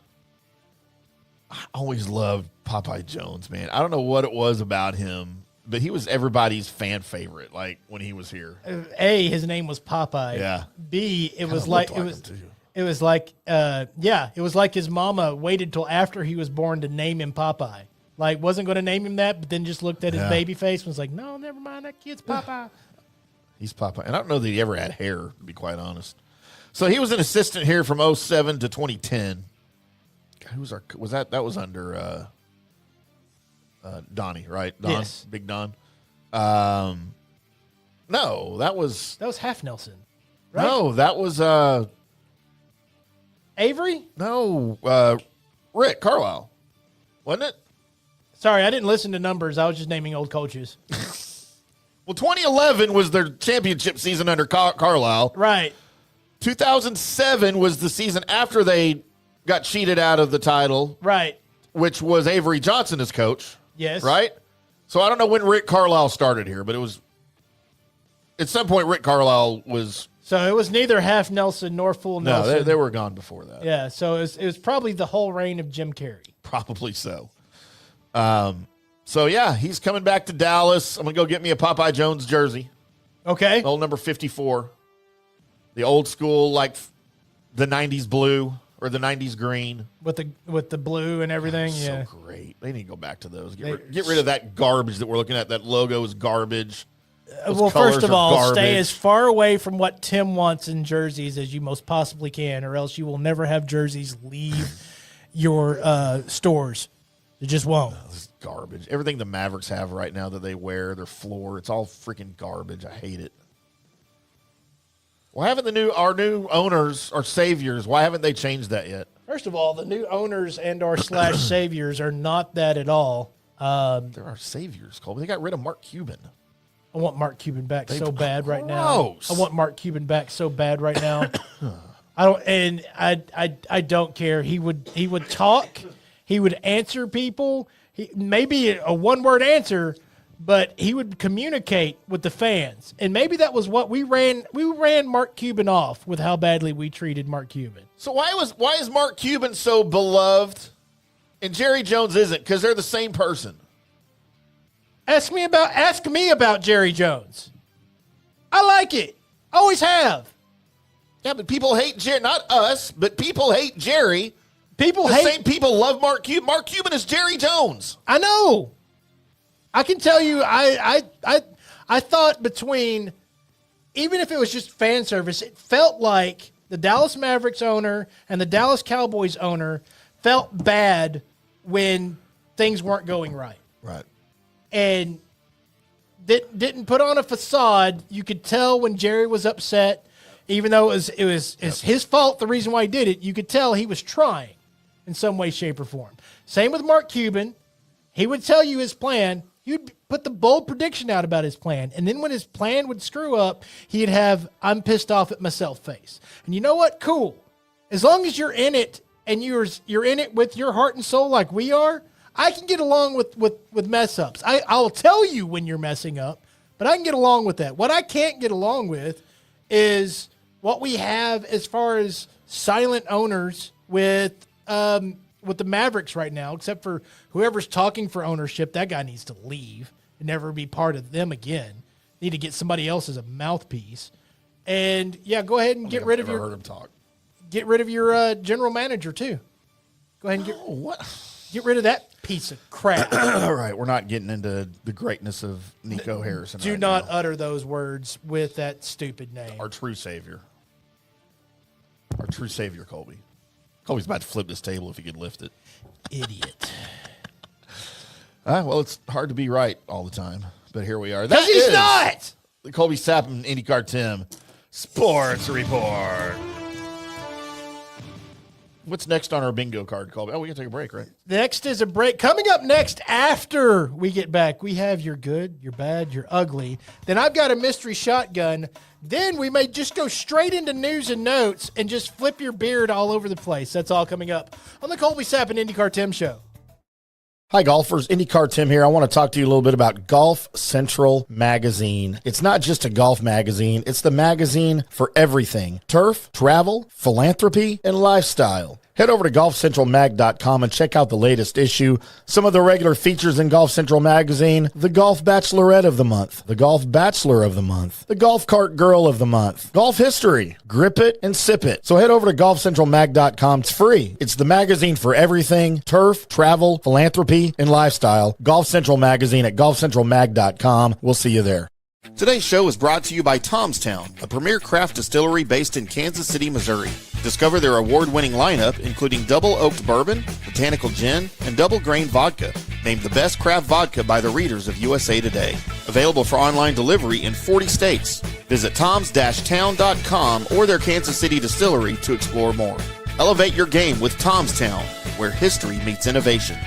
I always loved Popeye Jones, man. I don't know what it was about him, but he was everybody's fan favorite, like, when he was here. A, his name was Popeye. Yeah. B, it was like like his mama waited till after he was born to name him Popeye. Like, wasn't going to name him that, but then just looked at his baby face and was like, no, never mind, that kid's Popeye. He's Popeye. And I don't know that he ever had hair, to be quite honest. So he was an assistant here from 07 to 2010. That was under Donnie, right? Don, yes. Big Don. No, that was Half Nelson, right? No, that was Avery? No, Rick Carlisle. Wasn't it? Sorry, I didn't listen to numbers. I was just naming old coaches. Well, 2011 was their championship season under Carlisle. Right. 2007 was the season after they got cheated out of the title. Right. Which was Avery Johnson as coach. Yes. Right? So I don't know when Rick Carlisle started here, but it was at some point Rick Carlisle was. So it was neither Half Nelson nor Full Nelson. No, they were gone before that. Yeah, so it was probably the whole reign of Jim Carrey. Probably so. So yeah, he's coming back to Dallas. I'm gonna go get me a Popeye Jones jersey. Okay. Old number 54. The old school, like the 90s blue or the 90s green. With the blue and everything. Yeah. So great. They need to go back to those. Get rid of that garbage that we're looking at. That logo is garbage. Well, first of all, stay as far away from what Tim wants in jerseys as you most possibly can, or else you will never have jerseys leave your stores. It just won't. This is garbage. Everything the Mavericks have right now that they wear, their floor, it's all freaking garbage. I hate it. Why haven't our new owners or saviors, why haven't they changed that yet? First of all, the new owners and/or slash saviors are not that at all. There are saviors, Colby. They got rid of Mark Cuban. I want Mark Cuban back so bad right now. I want Mark Cuban back so bad right now. I don't care. He would talk. He would answer people. Maybe a one-word answer, but he would communicate with the fans. And maybe that was what we ran. We ran Mark Cuban off with how badly we treated Mark Cuban. So why is Mark Cuban so beloved and Jerry Jones isn't? Because they're the same person. Ask me about Jerry Jones. I like it. Always have. Yeah, but people hate Jerry. Not us, but people hate Jerry. Same people love Mark Cuban. Mark Cuban is Jerry Jones. I know. I can tell you, I thought between, even if it was just fan service, it felt like the Dallas Mavericks owner and the Dallas Cowboys owner felt bad when things weren't going right. Right. And didn't put on a facade. You could tell when Jerry was upset, even though it was his fault, the reason why he did it, you could tell he was trying in some way, shape, or form. Same with Mark Cuban. He would tell you his plan. You'd put the bold prediction out about his plan. And then when his plan would screw up, he'd have, I'm pissed off at myself face. And you know what? Cool. As long as you're in it and you're in it with your heart and soul like we are, I can get along with mess ups. I'll tell you when you're messing up, but I can get along with that. What I can't get along with is what we have as far as silent owners with the Mavericks right now, except for whoever's talking for ownership. That guy needs to leave and never be part of them again. Need to get somebody else as a mouthpiece. And yeah, go ahead and get rid of your. Heard him talk. get rid of your general manager, too. Go ahead and get rid of that piece of crap. All right, we're not getting into the greatness of Nico Harrison. Do right not now. utter those words with that stupid name. Our true savior. Our true savior, Colby. Colby's about to flip this table if he could lift it. Idiot. Well, it's hard to be right all the time, but here we are. Because he's not! The Colby Sappin IndyCar Tim Sports Report. What's next on our bingo card, Colby? Oh, we can take a break, right? Next is a break. Coming up next after we get back, we have your good, your bad, your ugly. Then I've got a mystery shotgun. Then we may just go straight into news and notes and just flip your beard all over the place. That's all coming up on the Colby Sappin IndyCar Tim Show. Hi, golfers. IndyCar Tim here. I want to talk to you a little bit about Golf Central Magazine. It's not just a golf magazine. It's the magazine for everything. Turf, travel, philanthropy, and lifestyle. Head over to golfcentralmag.com and check out the latest issue. Some of the regular features in Golf Central Magazine: the Golf Bachelorette of the Month, the Golf Bachelor of the Month, the Golf Cart Girl of the Month, Golf History, Grip It and Sip It. So head over to golfcentralmag.com. It's free. It's the magazine for everything: turf, travel, philanthropy, and lifestyle. Golf Central Magazine at golfcentralmag.com. We'll see you there. Today's show is brought to you by Tomstown, a premier craft distillery based in Kansas City, Missouri. Discover their award-winning lineup, including double oaked bourbon, botanical gin, and double grain vodka. Named the best craft vodka by the readers of USA Today. Available for online delivery in 40 states. Visit toms-town.com or their Kansas City distillery to explore more. Elevate your game with Tomstown, where history meets innovation.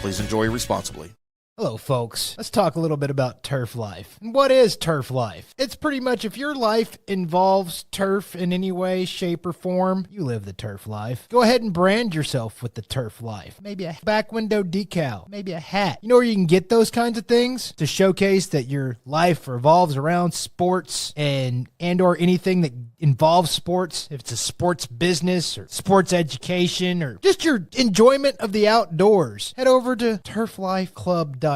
Please enjoy responsibly. Hello, folks. Let's talk a little bit about turf life. What is turf life? It's pretty much if your life involves turf in any way, shape, or form, you live the turf life. Go ahead and brand yourself with the turf life. Maybe a back window decal, maybe a hat. You know where you can get those kinds of things? To showcase that your life revolves around sports and or anything that involves sports. If it's a sports business or sports education or just your enjoyment of the outdoors, head over to turflifeclub.com.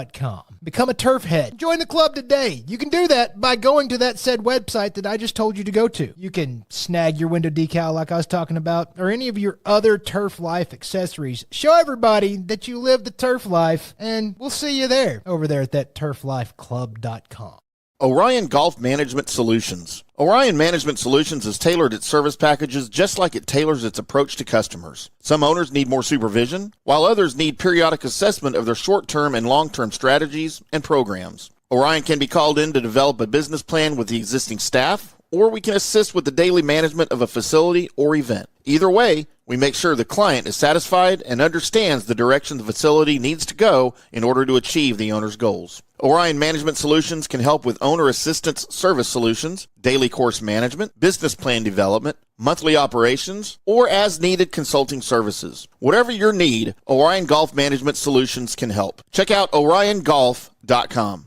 Become a turf head. Join the club today. You can do that by going to that said website that I just told you to go to. You can snag your window decal like I was talking about, or any of your other turf life accessories. Show everybody that you live the turf life, and we'll see you there over there at that turflifeclub.com. Orion Golf Management Solutions. Orion Management Solutions has tailored its service packages just like it tailors its approach to customers. Some owners need more supervision, while others need periodic assessment of their short-term and long-term strategies and programs. Orion can be called in to develop a business plan with the existing staff, or we can assist with the daily management of a facility or event. Either way, we make sure the client is satisfied and understands the direction the facility needs to go in order to achieve the owner's goals. Orion Management Solutions can help with owner assistance service solutions, daily course management, business plan development, monthly operations, or as-needed consulting services. Whatever your need, Orion Golf Management Solutions can help. Check out oriongolf.com.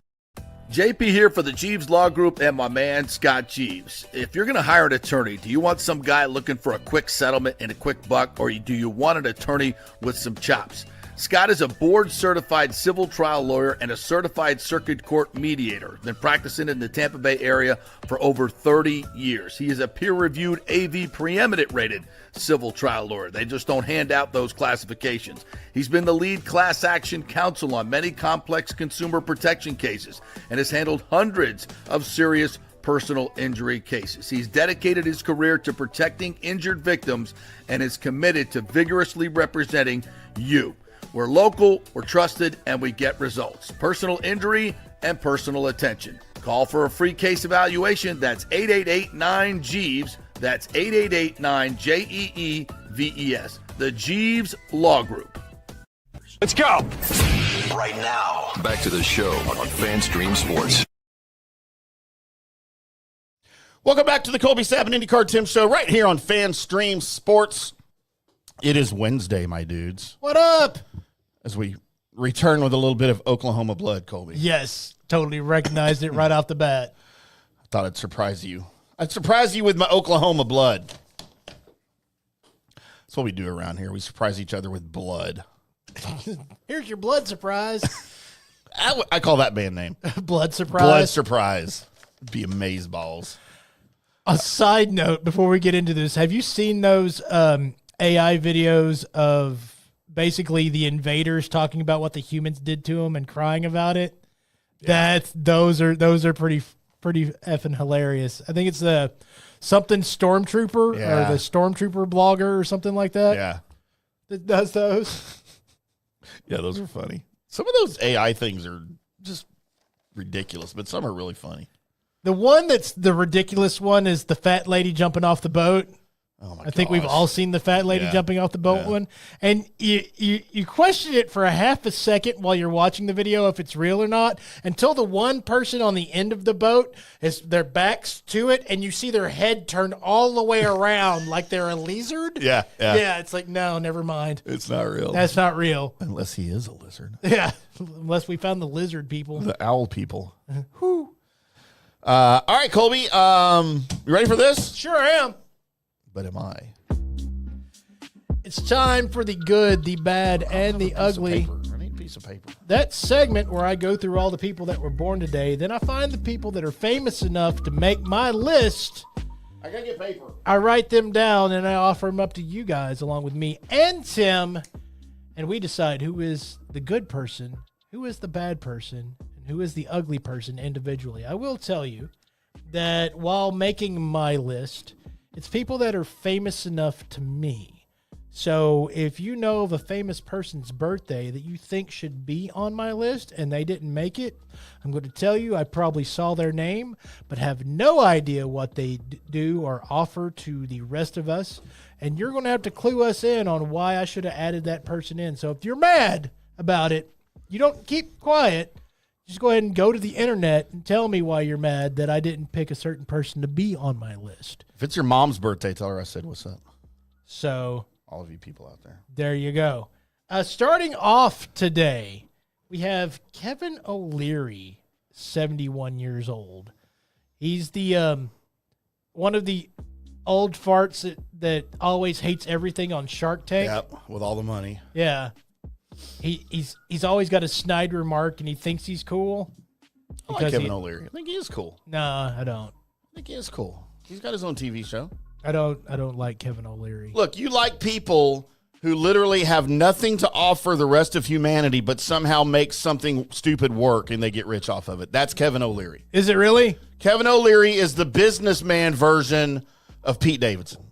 JP here for the Jeeves Law Group and my man Scott Jeeves. If you're going to hire an attorney, do you want some guy looking for a quick settlement and a quick buck, or do you want an attorney with some chops? Scott is a board-certified civil trial lawyer and a certified circuit court mediator. Been practicing in the Tampa Bay area for over 30 years. He is a peer-reviewed AV preeminent rated civil trial lawyer. They just don't hand out those classifications. He's been the lead class action counsel on many complex consumer protection cases and has handled hundreds of serious personal injury cases. He's dedicated his career to protecting injured victims and is committed to vigorously representing you. We're local, we're trusted, and we get results. Personal injury and personal attention. Call for a free case evaluation. That's 888-9-JEEVES. That's 888-9-JEEVES. The Jeeves Law Group. Let's go. Right now. Back to the show on FanStream Sports. Welcome back to the Colby Sappin IndyCar Tim Show right here on FanStream Sports. It is Wednesday, my dudes. What up? As we return with a little bit of Oklahoma blood, Colby. Yes, totally recognized it right off the bat. I thought I'd surprise you. I'd surprise you with my Oklahoma blood. That's what we do around here. We surprise each other with blood. Here's your blood surprise. I call that band name. Blood surprise. Blood surprise. Be amazeballs. A side note before we get into this, have you seen those AI videos of basically the invaders talking about what the humans did to them and crying about it? Yeah. Those are pretty effing hilarious. I think it's the something Stormtrooper or the Stormtrooper blogger or something like that. Yeah. That does those. Yeah, those are funny. Some of those AI things are just ridiculous, but some are really funny. The one that's the ridiculous one is the fat lady jumping off the boat. Oh my I think we've all seen the fat lady jumping off the boat one. And you question it for a half a second while you're watching the video if it's real or not, until the one person on the end of the boat is their backs to it and you see their head turn all the way around like they're a lizard. Yeah. Yeah, it's like, no, never mind. It's not real. That's not real. Unless he is a lizard. Yeah, unless we found the lizard people. The owl people. Whew. All right, Colby, you ready for this? Sure am. But am I? It's time for the good, the bad, and the ugly. I need a piece of paper. That segment where I go through all the people that were born today, then I find the people that are famous enough to make my list. I gotta get paper. I write them down and I offer them up to you guys along with me and Tim, and we decide who is the good person, who is the bad person, and who is the ugly person individually. I will tell you that while making my list, it's people that are famous enough to me. So if you know of a famous person's birthday that you think should be on my list and they didn't make it, I'm going to tell you I probably saw their name, but have no idea what they do or offer to the rest of us. And you're going to have to clue us in on why I should have added that person in. So if you're mad about it, you don't keep quiet. Just go ahead and go to the internet and tell me why you're mad that I didn't pick a certain person to be on my list. If it's your mom's birthday, tell her I said what's up. So, all of you people out there. There you go. Starting off today, we have Kevin O'Leary, 71 years old. He's the one of the old farts that always hates everything on Shark Tank. Yep, with all the money. Yeah. He's always got a snide remark and he thinks he's cool. I like Kevin O'Leary. I think he is cool. Nah, I don't. I think he is cool. He's got his own TV show. I don't like Kevin O'Leary. Look, you like people who literally have nothing to offer the rest of humanity, but somehow make something stupid work and they get rich off of it. That's Kevin O'Leary. Is it really? Kevin O'Leary is the businessman version of Pete Davidson.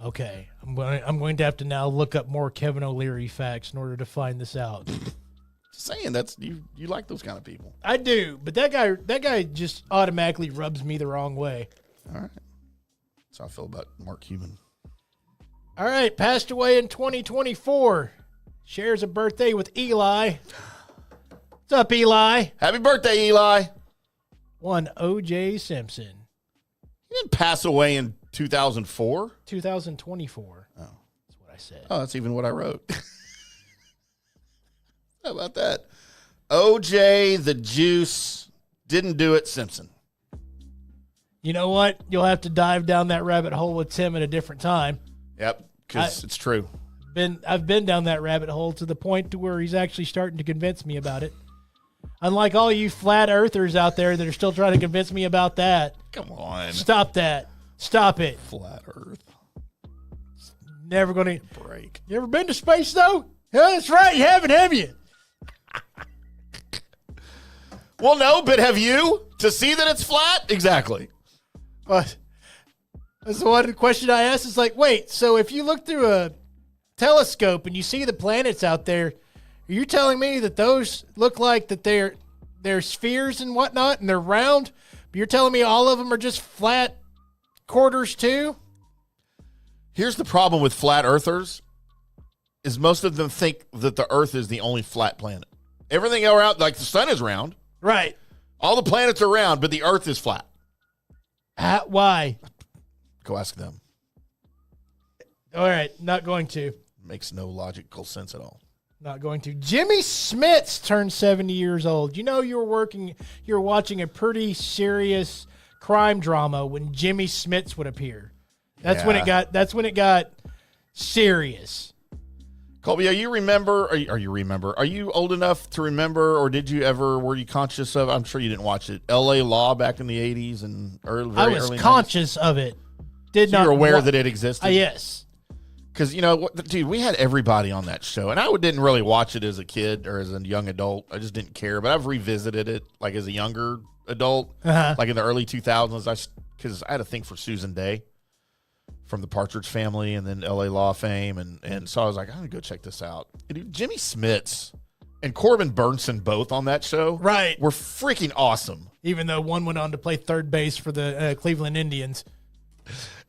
Okay, I'm going to have to now look up more Kevin O'Leary facts in order to find this out. Just saying, that's you like those kind of people. I do, but that guy just automatically rubs me the wrong way. All right. That's how I feel about Mark Cuban. All right, passed away in 2024. Shares a birthday with Eli. What's up, Eli? Happy birthday, Eli. One O.J. Simpson. He didn't pass away in 2004? 2024. Oh. That's what I said. Oh, that's even what I wrote. How about that? O.J. the Juice didn't do it, Simpson. You know what? You'll have to dive down that rabbit hole with Tim at a different time. Yep, because it's true. I've been down that rabbit hole to the point to where he's actually starting to convince me about it. Unlike all you flat earthers out there that are still trying to convince me about that. Come on. Stop that. Stop it. Flat earth. Never going to break. You ever been to space, though? Yeah, that's right. You haven't, have you? Well, no, but have you? To see that it's flat? Exactly. But that's the one question I asked. Is like, wait, so if you look through a telescope and you see the planets out there, are you telling me that those look like that they're spheres and whatnot and they're round? But you're telling me all of them are just flat quarters too? Here's the problem with flat earthers is most of them think that the earth is the only flat planet. Everything around, like the sun is round. Right. All the planets are round, but the earth is flat. Why? Go ask them. All right, not going to. Makes no logical sense at all. Not going to. Jimmy Smits turned 70 years old. You know you were watching a pretty serious crime drama when Jimmy Smits would appear. That's when it got serious. Colby, are you old enough to remember, or were you conscious of, I'm sure you didn't watch it, L.A. Law back in the 80s and early I was conscious 90s? Of it. Did so not. You were aware that it existed? Yes. Because, dude, we had everybody on that show, and I didn't really watch it as a kid or as a young adult. I just didn't care, but I've revisited it, like, as a younger adult, like in the early 2000s, because I had a thing for Susan Day from the Partridge Family and then L.A. Law fame, and so I was like, I'm going to go check this out. And dude, Jimmy Smits and Corbin Burnson both on that show were freaking awesome. Even though one went on to play third base for the Cleveland Indians.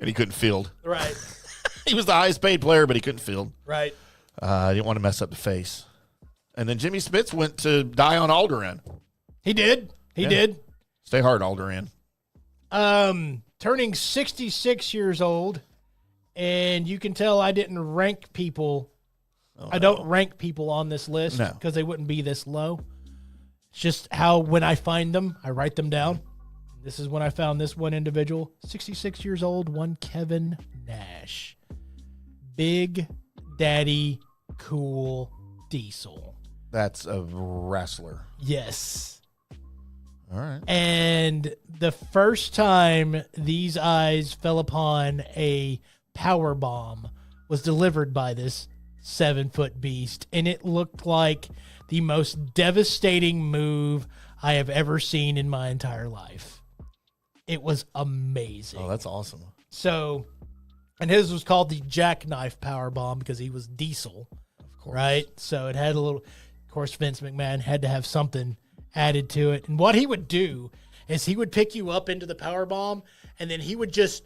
And he couldn't field. Right. He was the highest paid player, but he couldn't field. Right. I didn't want to mess up the face. And then Jimmy Smits went to die on Alderaan. He did. He did. Stay hard, Alderaan. Turning 66 years old, and you can tell I didn't rank people. I don't rank people on this list because they wouldn't be this low. It's just how when I find them, I write them down. This is when I found this one individual, 66 years old, one Kevin Nash. Big Daddy Cool Diesel. That's a wrestler. Yes. All right. And the first time these eyes fell upon a power bomb was delivered by this 7-foot beast, and it looked like the most devastating move I have ever seen in my entire life. It was amazing. Oh, that's awesome. So, and his was called the Jackknife Power Bomb because he was Diesel, of course. Right? So it had a little. Of course, Vince McMahon had to have something added to it. And what he would do is he would pick you up into the power bomb, and then he would just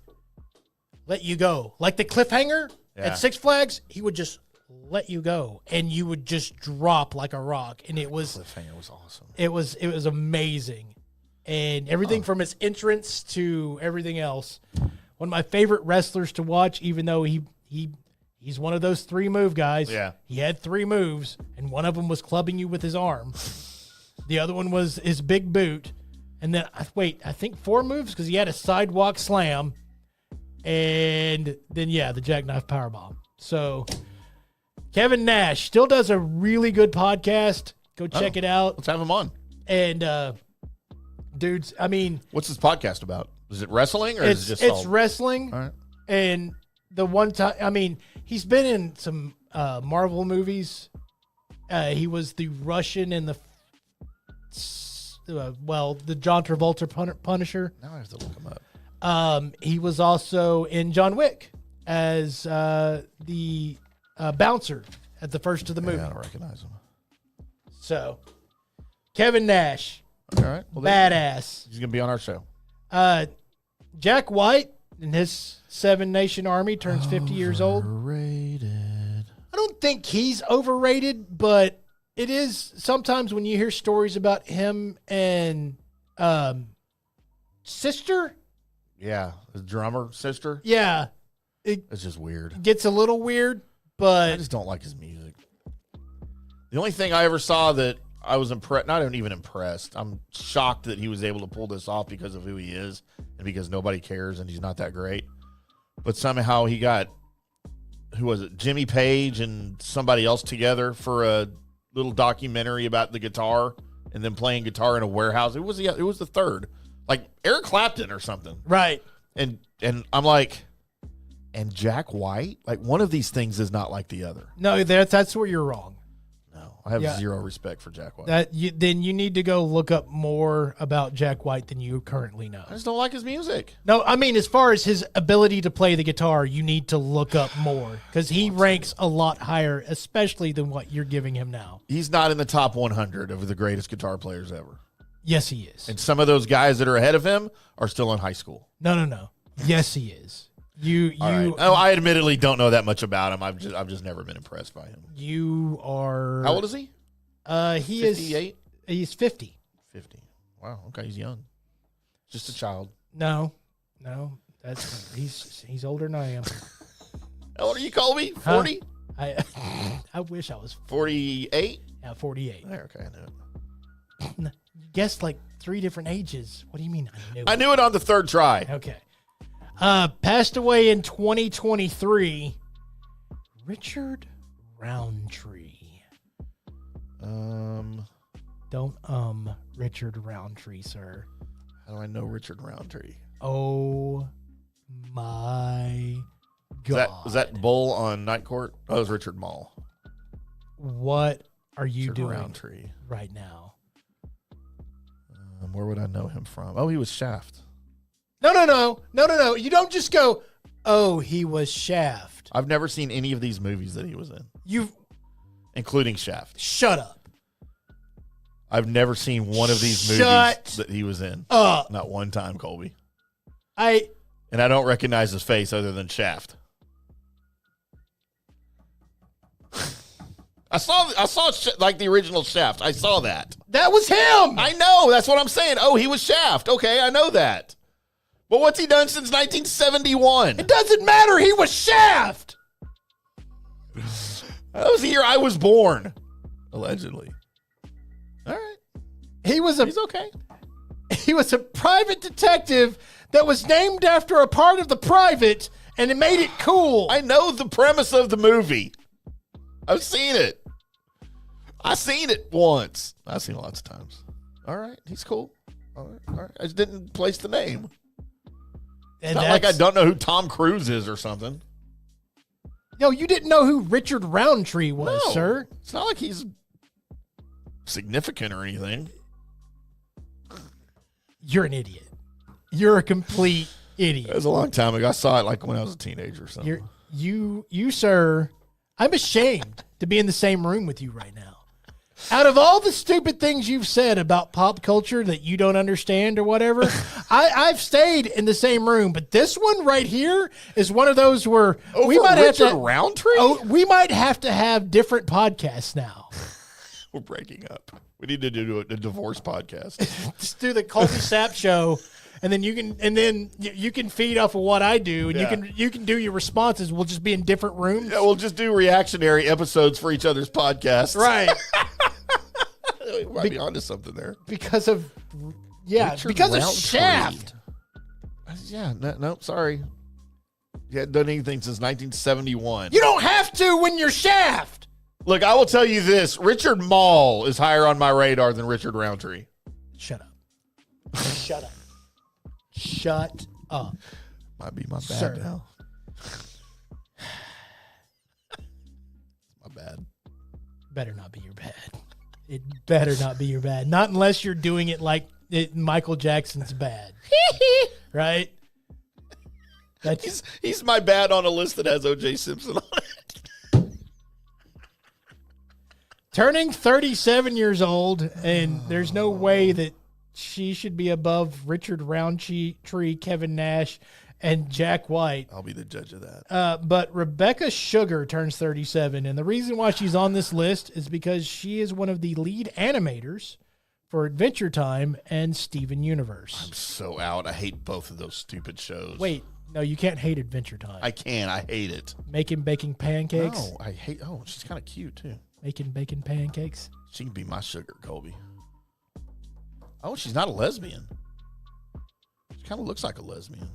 let you go. Like the cliffhanger at Six Flags, he would just let you go, and you would just drop like a rock. And it was cliffhanger was awesome. It was amazing, and everything from his entrance to everything else. One of my favorite wrestlers to watch, even though he's one of those 3-move guys. Yeah, he had 3 moves, and one of them was clubbing you with his arm. The other one was his big boot. And then, I think 4 moves because he had a sidewalk slam. And then, the Jackknife Powerbomb. So, Kevin Nash still does a really good podcast. Go check it out. Let's have him on. And, dudes, I mean. What's his podcast about? Is it wrestling or is it just It's wrestling. All right. And the one time, I mean, he's been in some Marvel movies. He was the Russian in the the John Travolta Punisher. Now I have to look him up. He was also in John Wick as the bouncer at the first of the movie. I don't recognize him. So, Kevin Nash. All right. Well, badass. He's going to be on our show. Jack White and his 7 Nation Army turns 50 years old. Overrated. I don't think he's overrated, but it is sometimes when you hear stories about him and sister. Yeah, the drummer sister. Yeah. It's just weird. Gets a little weird, but I just don't like his music. The only thing I ever saw that I was impressed, not even impressed, I'm shocked that he was able to pull this off because of who he is and because nobody cares and he's not that great. But somehow he got, who was it, Jimmy Page and somebody else together for a little documentary about the guitar and then playing guitar in a warehouse. It was the third, like Eric Clapton or something. Right. And I'm like, and Jack White, like one of these things is not like the other. No, that's where you're wrong. No, I have zero respect for Jack White. Then you need to go look up more about Jack White than you currently know. I just don't like his music. No, I mean, as far as his ability to play the guitar, you need to look up more because he ranks a lot higher, especially than what you're giving him now. He's not in the top 100 of the greatest guitar players ever. Yes, he is. And some of those guys that are ahead of him are still in high school. No. Yes, he is. Right. Oh, I admittedly don't know that much about him. I've just never been impressed by him. You are. How old is he? He 58? He's 50. 50. Wow. Okay, he's young. Just a child. No. That's he's older than I am. How old are you, Colby? 40? I wish I was 48. Yeah, 48. Okay, I knew it. You guessed like 3 different ages. What do you mean? I knew it on the 3rd try. Okay. Passed away in 2023. Richard Roundtree. Don't Richard Roundtree, sir. How do I know Richard Roundtree? Oh my God. Was that Bull on Night Court? Oh, it was Richard Mall. What are you Richard doing Roundtree. right now? Where would I know him from? Oh, he was Shaft. No. You don't just go, oh, he was Shaft. I've never seen any of these movies that he was in, including Shaft. Shut up. I've never seen one of these movies that he was in. Not one time, Colby. And I don't recognize his face other than Shaft. I saw like the original Shaft. I saw that. That was him. I know. That's what I'm saying. Oh, he was Shaft. Okay, I know that. But what's he done since 1971? It doesn't matter. He was Shaft. That was the year I was born, allegedly. All right. He's okay. He was a private detective that was named after a part of the private, and it made it cool. I know the premise of the movie. I've seen it. I've seen it once. I've seen it lots of times. All right. He's cool. All right. I just didn't place the name. It's not like I don't know who Tom Cruise is or something. No, you didn't know who Richard Roundtree was, sir. It's not like he's significant or anything. You're an idiot. You're a complete idiot. It was a long time ago. I saw it like when I was a teenager or something. You, sir, I'm ashamed to be in the same room with you right now. Out of all the stupid things you've said about pop culture that you don't understand or whatever, I've stayed in the same room. But this one right here is one of those where we might have to Roundtree. Oh, we might have to have different podcasts now. We're breaking up. We need to do a divorce podcast. Just do the Colby Sapp show, and then you can feed off of what I do, and you can do your responses. We'll just be in different rooms. Yeah, we'll just do reactionary episodes for each other's podcasts. Right. We might be onto something there. Because of Richard because Roundtree. of Shaft. Yeah, no, sorry. You hadn't done anything since 1971. You don't have to when you're Shaft. Look, I will tell you this. Richard Mall is higher on my radar than Richard Roundtree. Shut up. Shut up. Shut up. Might be my bad Sir. now. My bad. Better not be your bad. It better not be your bad. Not unless you're doing it like Michael Jackson's bad. Right? He's my bad on a list that has O.J. Simpson on it. Turning 37 years old, and there's no way that she should be above Richard Roundtree, Kevin Nash, and Jack White. I'll be the judge of that. But Rebecca Sugar turns 37, and the reason why she's on this list is because she is one of the lead animators for Adventure Time and Steven Universe. I'm so out. I hate both of those stupid shows. Wait, no, you can't hate Adventure Time. I can. I hate it. Baking pancakes? No, I hate. Oh, she's kind of cute, too. Bacon pancakes? She can be my sugar, Colby. Oh, she's not a lesbian. She kind of looks like a lesbian.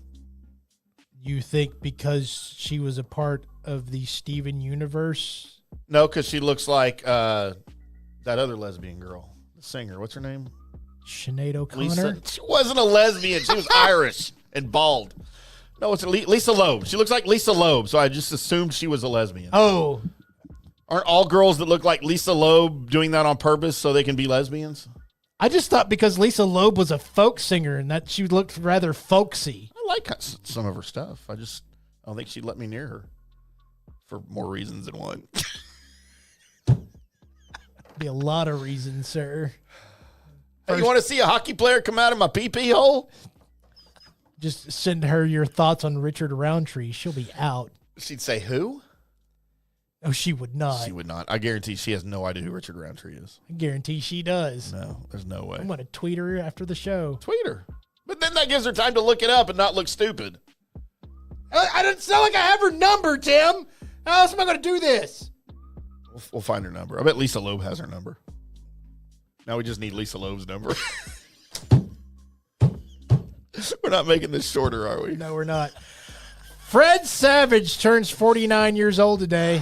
You think because she was a part of the Steven Universe? No, because she looks like that other lesbian girl, the singer. What's her name? Sinead O'Connor? Lisa. She wasn't a lesbian. She was Irish and bald. No, it's Lisa Loeb. She looks like Lisa Loeb, so I just assumed she was a lesbian. Oh. Aren't all girls that look like Lisa Loeb doing that on purpose so they can be lesbians? I just thought because Lisa Loeb was a folk singer and that she looked rather folksy. I like some of her stuff. I don't think she'd let me near her for more reasons than one. Be a lot of reasons, sir. Hey, you want to see a hockey player come out of my pee-pee hole? Just send her your thoughts on Richard Roundtree. She'll be out. She'd say, who? Oh, she would not. She would not. I guarantee she has no idea who Richard Roundtree is. I guarantee she does. No, there's no way. I'm going to tweet her after the show. Tweet her. But then that gives her time to look it up and not look stupid. I don't sound like I have her number, Tim. How else am I going to do this? We'll find her number. I bet Lisa Loeb has her number. Now we just need Lisa Loeb's number. We're not making this shorter, are we? No, we're not. Fred Savage turns 49 years old today.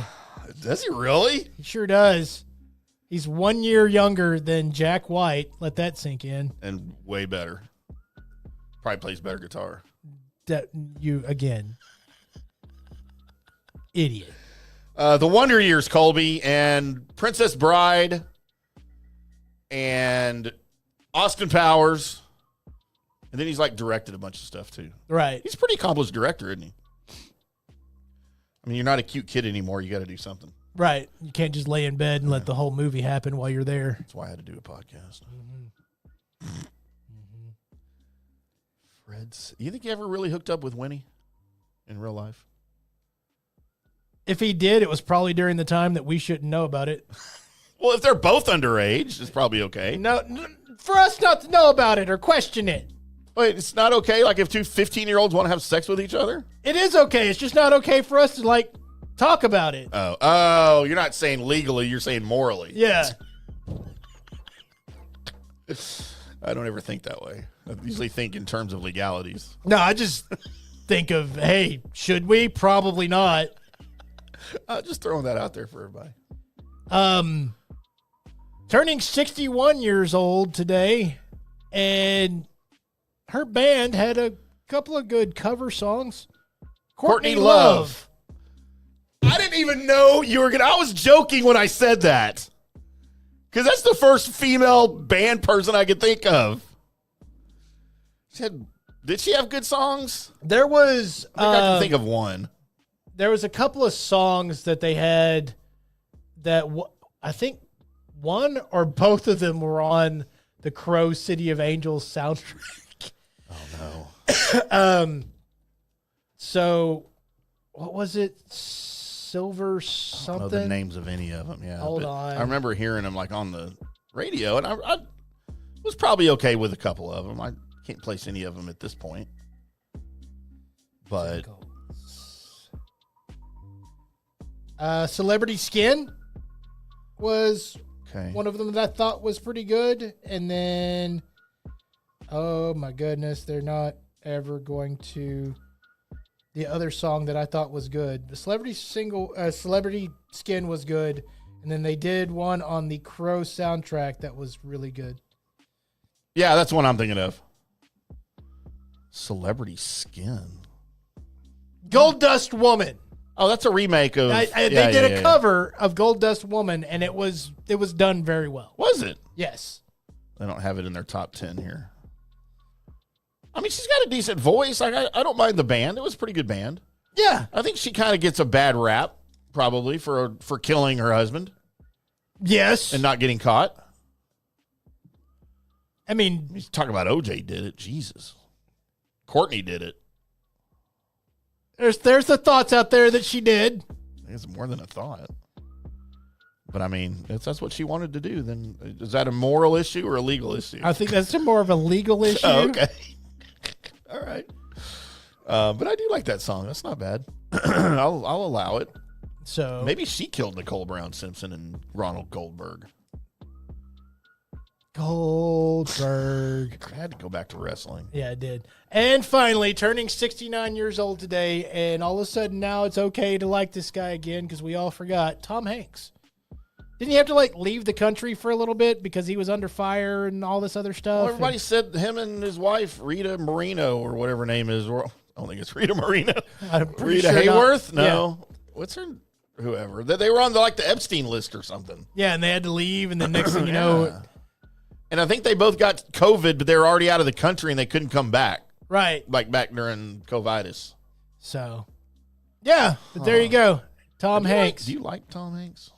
Does he really? He sure does. He's 1 year younger than Jack White. Let that sink in. And way better. Probably plays better guitar. That you again, idiot. The Wonder Years, Colby, and Princess Bride, and Austin Powers, and then he's like directed a bunch of stuff too. Right. He's a pretty accomplished director, isn't he? I mean, you're not a cute kid anymore. You got to do something. Right. You can't just lay in bed and let the whole movie happen while you're there. That's why I had to do a podcast. Fred's. You think he ever really hooked up with Winnie in real life? If he did, it was probably during the time that we shouldn't know about it. Well, if they're both underage, it's probably okay. No, for us not to know about it or question it. Wait, it's not okay? Like if two 15-year-olds want to have sex with each other? It is okay. It's just not okay for us to, like, talk about it. Oh, you're not saying legally, you're saying morally. Yeah. I don't ever think that way. I usually think in terms of legalities. No, I just think of, hey, should we? Probably not. Just throwing that out there for everybody. Turning 61 years old today, and her band had a couple of good cover songs. Courtney Love. I didn't even know you were going to. I was joking when I said that. Because that's the first female band person I could think of. Did she have good songs? There was. I can think of one. There was a couple of songs that they had that I think one or both of them were on the Crow City of Angels soundtrack. Oh, no. So, what was it? Silver something? I don't know the names of any of them, yeah. Hold on. I remember hearing them like on the radio, and I was probably okay with a couple of them. I can't place any of them at this point. But Celebrity Skin was okay. one of them that I thought was pretty good. And then, oh my goodness, they're not ever going to. The other song that I thought was good, the Celebrity Skin was good. And then they did one on the Crow soundtrack that was really good. Yeah, that's one I'm thinking of. Celebrity Skin. Gold Dust Woman. Oh, that's a remake of. They did a cover of Gold Dust Woman, and it was done very well. Was it? Yes. They don't have it in their top 10 here. I mean, she's got a decent voice. Like I don't mind the band. It was a pretty good band. Yeah. I think she kind of gets a bad rap, probably, for killing her husband. Yes. And not getting caught. I mean, he's talking about OJ did it. Jesus. Courtney did it. There's the thoughts out there that she did. I think it's more than a thought. But I mean, if that's what she wanted to do, then is that a moral issue or a legal issue? I think that's more of a legal issue. Oh, okay. All right. But I do like that song. That's not bad. I'll allow it. So maybe she killed Nicole Brown Simpson and Ronald Goldberg. Goldberg. I had to go back to wrestling. Yeah, I did. And finally, turning 69 years old today, and all of a sudden now it's okay to like this guy again because we all forgot Tom Hanks. Didn't he have to leave the country for a little bit because he was under fire and all this other stuff? Well, everybody said him and his wife, Rita Moreno, or whatever her name is. I don't think it's Rita Moreno. Rita sure Hayworth? Not. No. Yeah. What's her? Whoever. They were on the Epstein list or something. Yeah, and they had to leave, and the next thing you know. And I think they both got COVID, but they were already out of the country and they couldn't come back. Right. Like back during COVIDus. So, yeah, but there you go. Tom Hanks. Do you like Tom Hanks?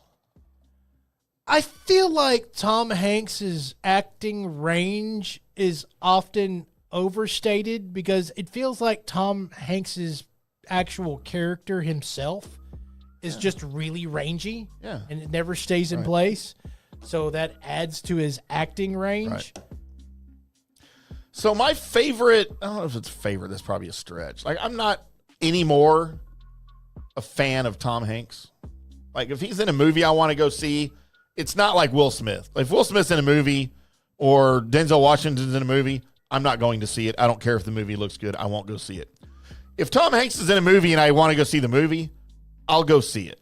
I feel like Tom Hanks's acting range is often overstated because it feels like Tom Hanks's actual character himself is just really rangy. Yeah. And it never stays in place. So that adds to his acting range. Right. So my favorite, I don't know if it's favorite, that's probably a stretch. I'm not anymore a fan of Tom Hanks. If he's in a movie I want to go see, it's not like Will Smith. If Will Smith's in a movie or Denzel Washington's in a movie, I'm not going to see it. I don't care if the movie looks good. I won't go see it. If Tom Hanks is in a movie and I want to go see the movie, I'll go see it.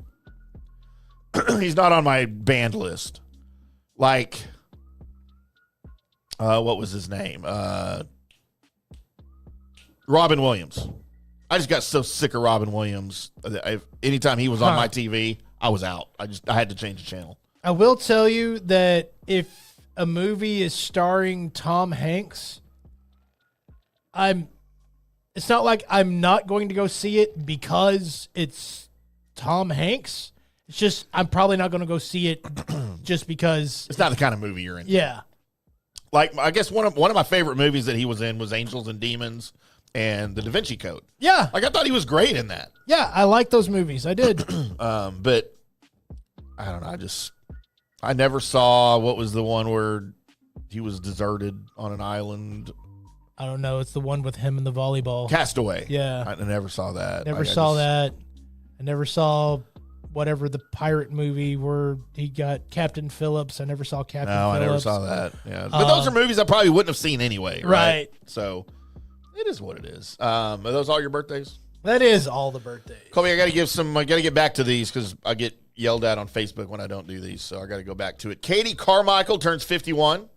he's not on my band list. Like, what was his name? Robin Williams. I just got so sick of Robin Williams. Anytime he was on my TV, I was out. I had to change the channel. I will tell you that if a movie is starring Tom Hanks, it's not like I'm not going to go see it because it's Tom Hanks. It's just I'm probably not going to go see it just because it's not the kind of movie you're in. Yeah. Like, I guess one of my favorite movies that he was in was Angels and Demons and The Da Vinci Code. Yeah. Like, I thought he was great in that. Yeah, I like those movies. I did. But I don't know. I never saw what was the one where he was deserted on an island. I don't know. It's the one with him and the volleyball. Castaway. Yeah. I never saw that. Never saw that. I never saw whatever the pirate movie where he got Captain Phillips. I never saw Captain Phillips. No, I never saw that. Yeah. But those are movies I probably wouldn't have seen anyway. Right. So it is what it is. Are those all your birthdays? That is all the birthdays. Colby, I got to get back to these because I get yelled at on Facebook when I don't do these. So I got to go back to it. Katie Carmichael turns 51.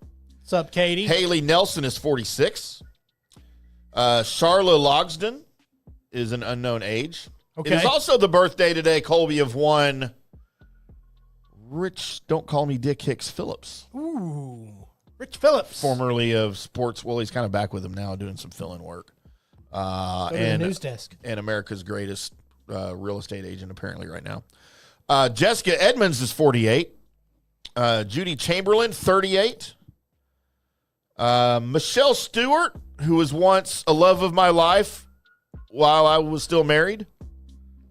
What's up, Katie? Haley Nelson is 46. Charla Logsdon is an unknown age. Okay. It is also the birthday today, Colby, of one Rich, don't call me Dick Hicks Phillips. Ooh, Rich Phillips. Formerly of Sports. Well, he's kind of back with him now doing some fill-in work. Go to the news desk. And America's greatest real estate agent apparently right now. Jessica Edmonds is 48. Judy Chamberlain, 38. Michelle Stewart, who was once a love of my life while I was still married.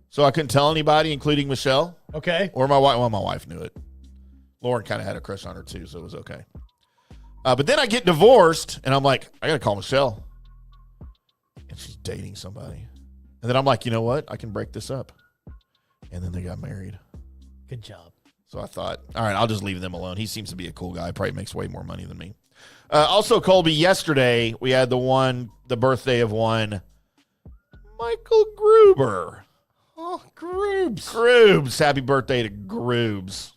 So I couldn't tell anybody, including Michelle. Okay. Or my wife. Well, my wife knew it. Lauren kind of had a crush on her too, so it was okay. But then I get divorced, and I'm like, I got to call Michelle. And she's dating somebody. And then I'm like, you know what? I can break this up. And then they got married. Good job. So I thought, all right, I'll just leave them alone. He seems to be a cool guy. Probably makes way more money than me. Also, Colby, yesterday we had the birthday of one Michael Gruber. Oh, Groobs. Groobs. Happy birthday to Groobs.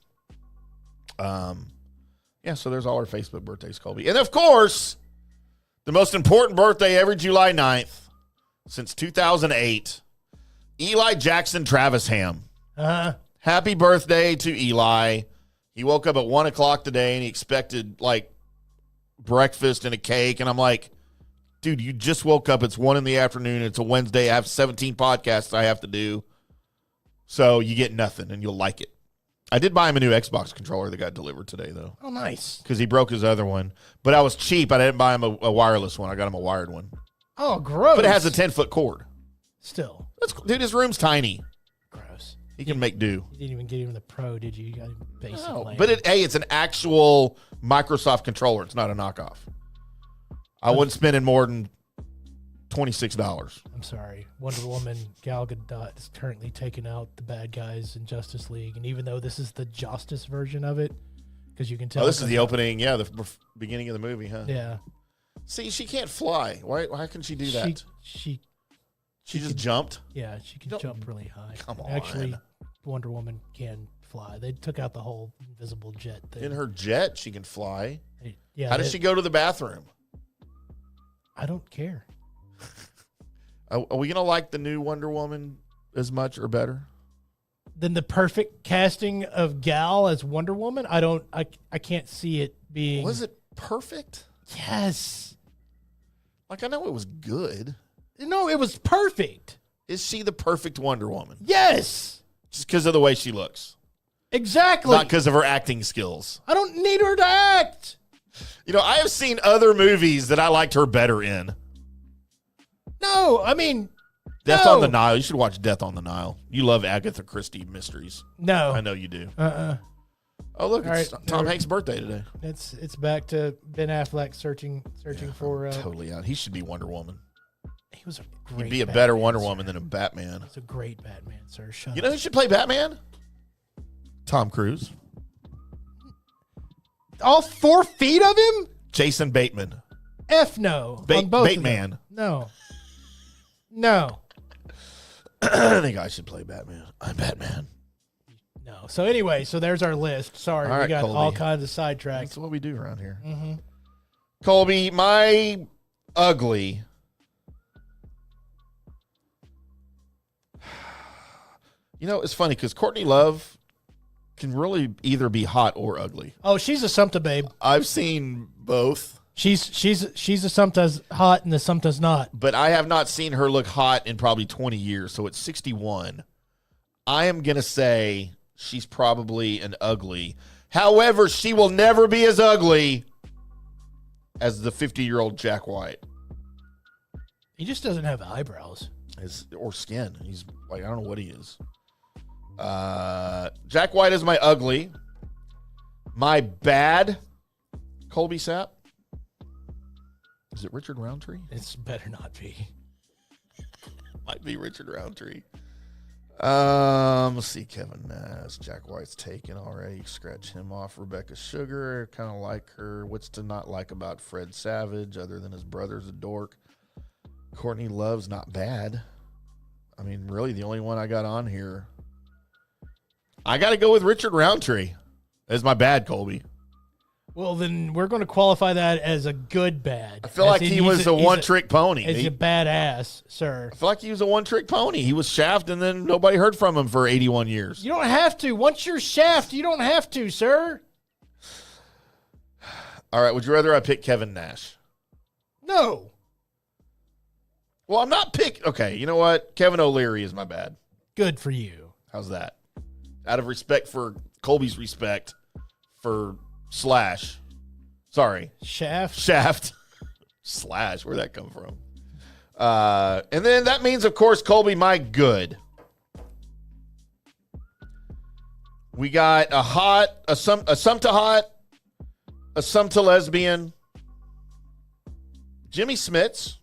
Yeah, so there's all our Facebook birthdays, Colby. And, of course, the most important birthday every July 9th since 2008, Eli Jackson Travis Ham. Happy birthday to Eli. He woke up at 1 o'clock today, and he expected, like, breakfast and a cake. And I'm like, dude, you just woke up. It's 1 in the afternoon. It's a Wednesday. I have 17 podcasts I have to do. So you get nothing, and you'll like it. I did buy him a new Xbox controller that got delivered today, though. Oh, nice. Because he broke his other one. But I was cheap. I didn't buy him a wireless one. I got him a wired one. Oh, gross. But it has a 10-foot cord. Still. That's cool. Dude, his room's tiny. Gross. He can make do. You didn't even get him the Pro, did you? You got him basic. No, land. but it's an actual Microsoft controller. It's not a knockoff. I wasn't spending more than $26. I'm sorry. Wonder Woman Gal Gadot is currently taking out the bad guys in Justice League. And even though this is the Justice version of it, because you can tell. Oh, this is the opening. Yeah, the beginning of the movie, huh? Yeah. See, she can't fly. Why can she do that? She just jumped? Yeah, she can jump really high. Come on. Actually, Wonder Woman can fly. They took out the whole invisible jet thing. In her jet, she can fly. Yeah. How does she go to the bathroom? I don't care. Are we going to like the new Wonder Woman as much or better? Then the perfect casting of Gal as Wonder Woman? I can't see it being. Was it perfect? Yes. Like, I know it was good. No, it was perfect. Is she the perfect Wonder Woman? Yes. Just because of the way she looks. Exactly. Not because of her acting skills. I don't need her to act. You know, I have seen other movies that I liked her better in. No, I mean, Death on the Nile. You should watch Death on the Nile. You love Agatha Christie mysteries. No. I know you do. Oh, look, it's right. Tom Hanks' birthday today. It's back to Ben Affleck searching for. Totally out. He should be Wonder Woman. He was a great. He'd be a Batman, better Wonder sir. Woman than a Batman. He's a great Batman, sir. Shut You up. know who should play Batman? Tom Cruise. All 4 feet of him? Jason Bateman. F no. On both of them. Bateman. No. I think I should play Batman. I'm Batman. No. So anyway, there's our list. Sorry, All right, we got Colby. all kinds of sidetracked. That's what we do around here. Mm-hmm. Colby, my ugly. You know, it's funny because Courtney Love can really either be hot or ugly. Oh, she's a Sumta babe. I've seen both. She's a sometimes hot and the sometimes not. But I have not seen her look hot in probably 20 years. So it's 61. I am going to say she's probably an ugly. However, she will never be as ugly as the 50-year-old Jack White. He just doesn't have eyebrows. Or skin. He's like, I don't know what he is. Jack White is my ugly. My bad, Colby Sapp. Is it Richard Roundtree? It's better not be. Might be Richard Roundtree. Let's see. Kevin Nash. Jack White's taken already. Scratch him off. Rebecca Sugar. Kind of like her. What's to not like about Fred Savage other than his brother's a dork? Courtney Love's not bad. I mean, really, the only one I got on here. I got to go with Richard Roundtree as my bad, Colby. Well, then we're going to qualify that as a good bad. I feel like he was a one-trick pony. He's a badass, sir. I feel like he was a one-trick pony. He was Shaft, and then nobody heard from him for 81 years. You don't have to. Once you're Shaft, you don't have to, sir. All right, would you rather I pick Kevin Nash? No. Well, I'm not picking. Okay, you know what? Kevin O'Leary is my bad. Good for you. How's that? Out of respect for Colby's respect for Slash. Sorry. Shaft. Slash. Where'd that come from? And then that means, of course, Colby, my good. We got a hot, a Sumta hot, a Sumta lesbian, Jimmy Smits,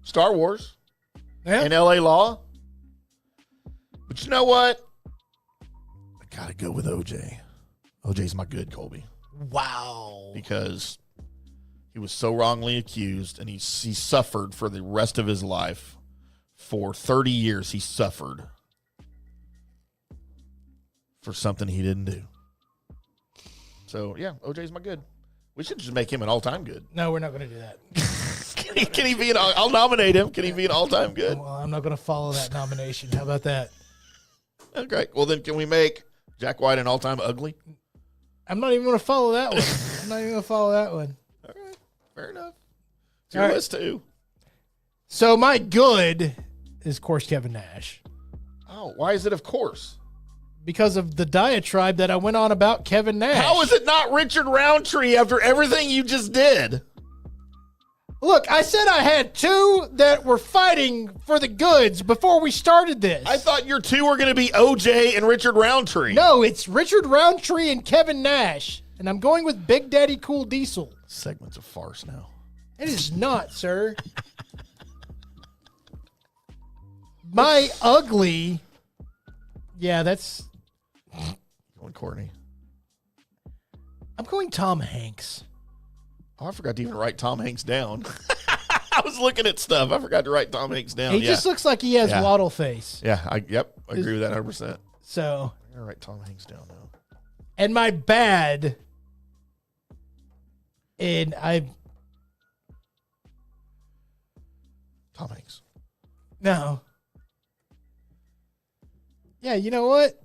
Star Wars, and LA Law. But you know what? I got to go with OJ. OJ's my good, Colby. Wow. Because he was so wrongly accused, and he suffered for the rest of his life. For 30 years, he suffered for something he didn't do. So, yeah, OJ's my good. We should just make him an all-time good. No, we're not going to do that. Can he be I'll nominate him. Can he be an all-time good? Well, I'm not going to follow that nomination. How about that? Okay. Well, then can we make Jack White an all-time ugly? I'm not even going to follow that one. I'm not even going to follow that one. All right. Fair enough. It's your list, too. So my good is, of course, Kevin Nash. Oh, why is it of course? Because of the diatribe that I went on about Kevin Nash. How is it not Richard Roundtree after everything you just did? Look, I said I had two that were fighting for the goods before we started this. I thought your two were going to be OJ and Richard Roundtree. No, it's Richard Roundtree and Kevin Nash. And I'm going with Big Daddy Cool Diesel. Segment's a farce now. It is not, sir. My ugly. Yeah, that's. Going Courtney. I'm going Tom Hanks. Oh, I forgot to even write Tom Hanks down. I was looking at stuff. I forgot to write Tom Hanks down. He just looks like he has waddle face. Yeah, I agree with that 100%. So. I'm going to write Tom Hanks down now. And my bad. And Tom Hanks. No. Yeah, you know what?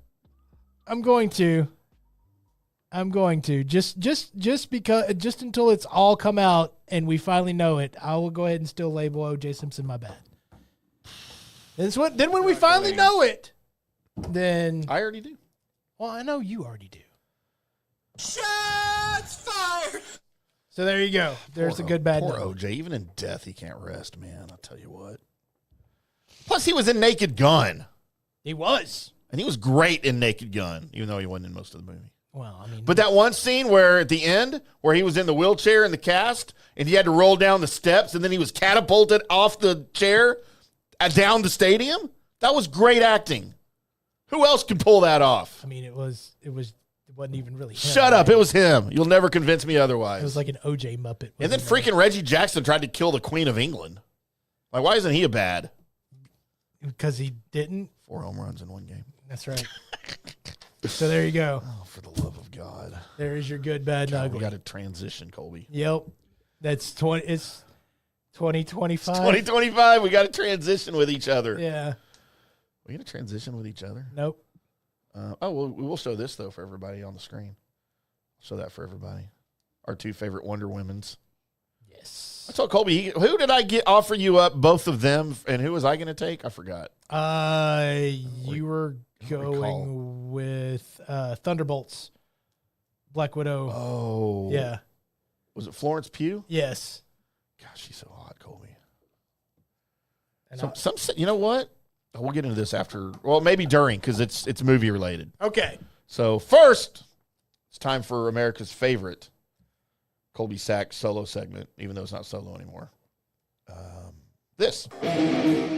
I'm going to just because just until it's all come out and we finally know it, I will go ahead and still label O.J. Simpson my bad. Then when we finally know it, then I already do. Well, I know you already do. Shots fired. So there you go. There's the good bad. Poor O.J. Even in death, he can't rest, man. I'll tell you what. Plus, he was in Naked Gun. He was. And he was great in Naked Gun, even though he wasn't in most of the movie. Well, I mean. But that one scene where at the end, where he was in the wheelchair in the cast, and he had to roll down the steps, and then he was catapulted off the chair down the stadium, that was great acting. Who else could pull that off? I mean, it wasn't even really him. Shut up. It was him. You'll never convince me otherwise. It was like an O.J. Muppet. And then freaking Reggie Jackson tried to kill the Queen of England. Like, why isn't he a bad? Because he didn't. 4 home runs in one game. That's right. So there you go. Oh, for the love of God. There's your good, bad, and God, ugly. we got to transition, Colby. Yep. It's 2025. 2025, we got to transition with each other. Yeah. We got to transition with each other? Nope. Well, we will show this, though, for everybody on the screen. Show that for everybody. Our 2 favorite Wonder Womens. Yes. I told Colby, who did I offer you up, both of them, and who was I going to take? I forgot. You were going with Thunderbolts, Black Widow. Oh. Yeah. Was it Florence Pugh? Yes. Gosh, she's so hot, Colby. And Some you know what? We'll get into this after. Well, maybe during, because it's movie related. Okay. So first, it's time for America's favorite Colby Sack solo segment, even though it's not solo anymore. This.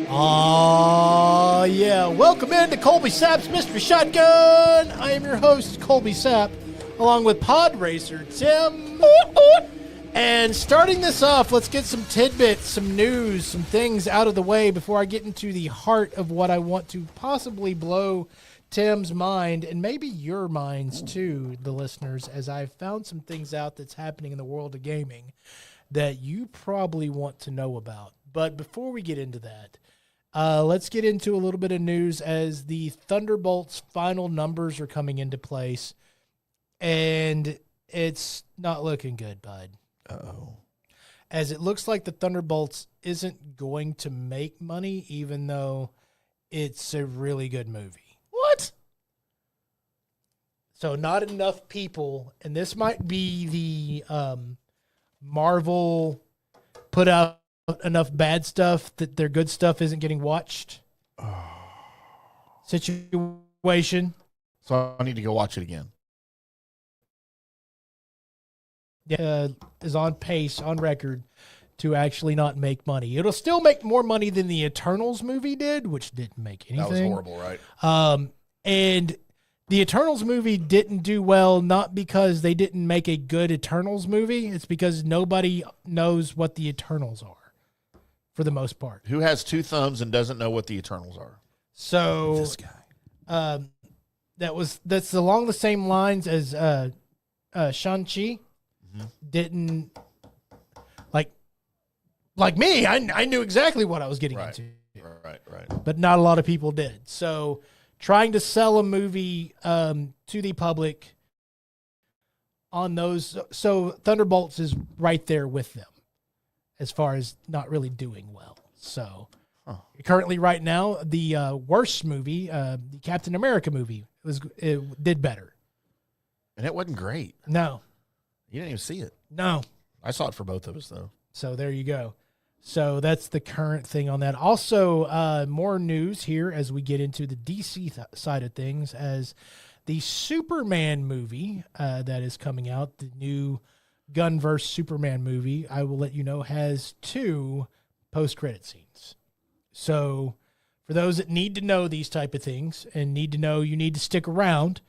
Oh, yeah. Welcome into Colby Sapp's Mystery Shotgun. I am your host, Colby Sapp, along with Pod Racer Tim. And starting this off, let's get some tidbits, some news, some things out of the way before I get into the heart of what I want to possibly blow Tim's mind, and maybe your minds too, the listeners, as I've found some things out that's happening in the world of gaming that you probably want to know about. But before we get into that, let's get into a little bit of news as the Thunderbolts final numbers are coming into place, and it's not looking good, bud. Uh-oh. As it looks like the Thunderbolts isn't going to make money, even though it's a really good movie. What? So not enough people, and this might be the Marvel put out enough bad stuff that their good stuff isn't getting watched situation. So I need to go watch it again. Is on pace, on record, to actually not make money. It'll still make more money than the Eternals movie did, which didn't make anything. That was horrible, right? And the Eternals movie didn't do well, not because they didn't make a good Eternals movie. It's because nobody knows what the Eternals are, for the most part. Who has 2 thumbs and doesn't know what the Eternals are? So This guy. That's along the same lines as Shang-Chi. Didn't like me. I knew exactly what I was getting into. Right. But not a lot of people did. So trying to sell a movie to the public on those. So Thunderbolts is right there with them as far as not really doing well. So currently right now, the worst movie, the Captain America movie, it did better. And it wasn't great. No. You didn't even see it. No. I saw it for both of us, though. So there you go. So that's the current thing on that. Also, more news here as we get into the DC side of things, as the Superman movie that is coming out, the new Gunverse Superman movie, I will let you know, has 2 post-credit scenes. So for those that need to know these type of things and need to know you need to stick around,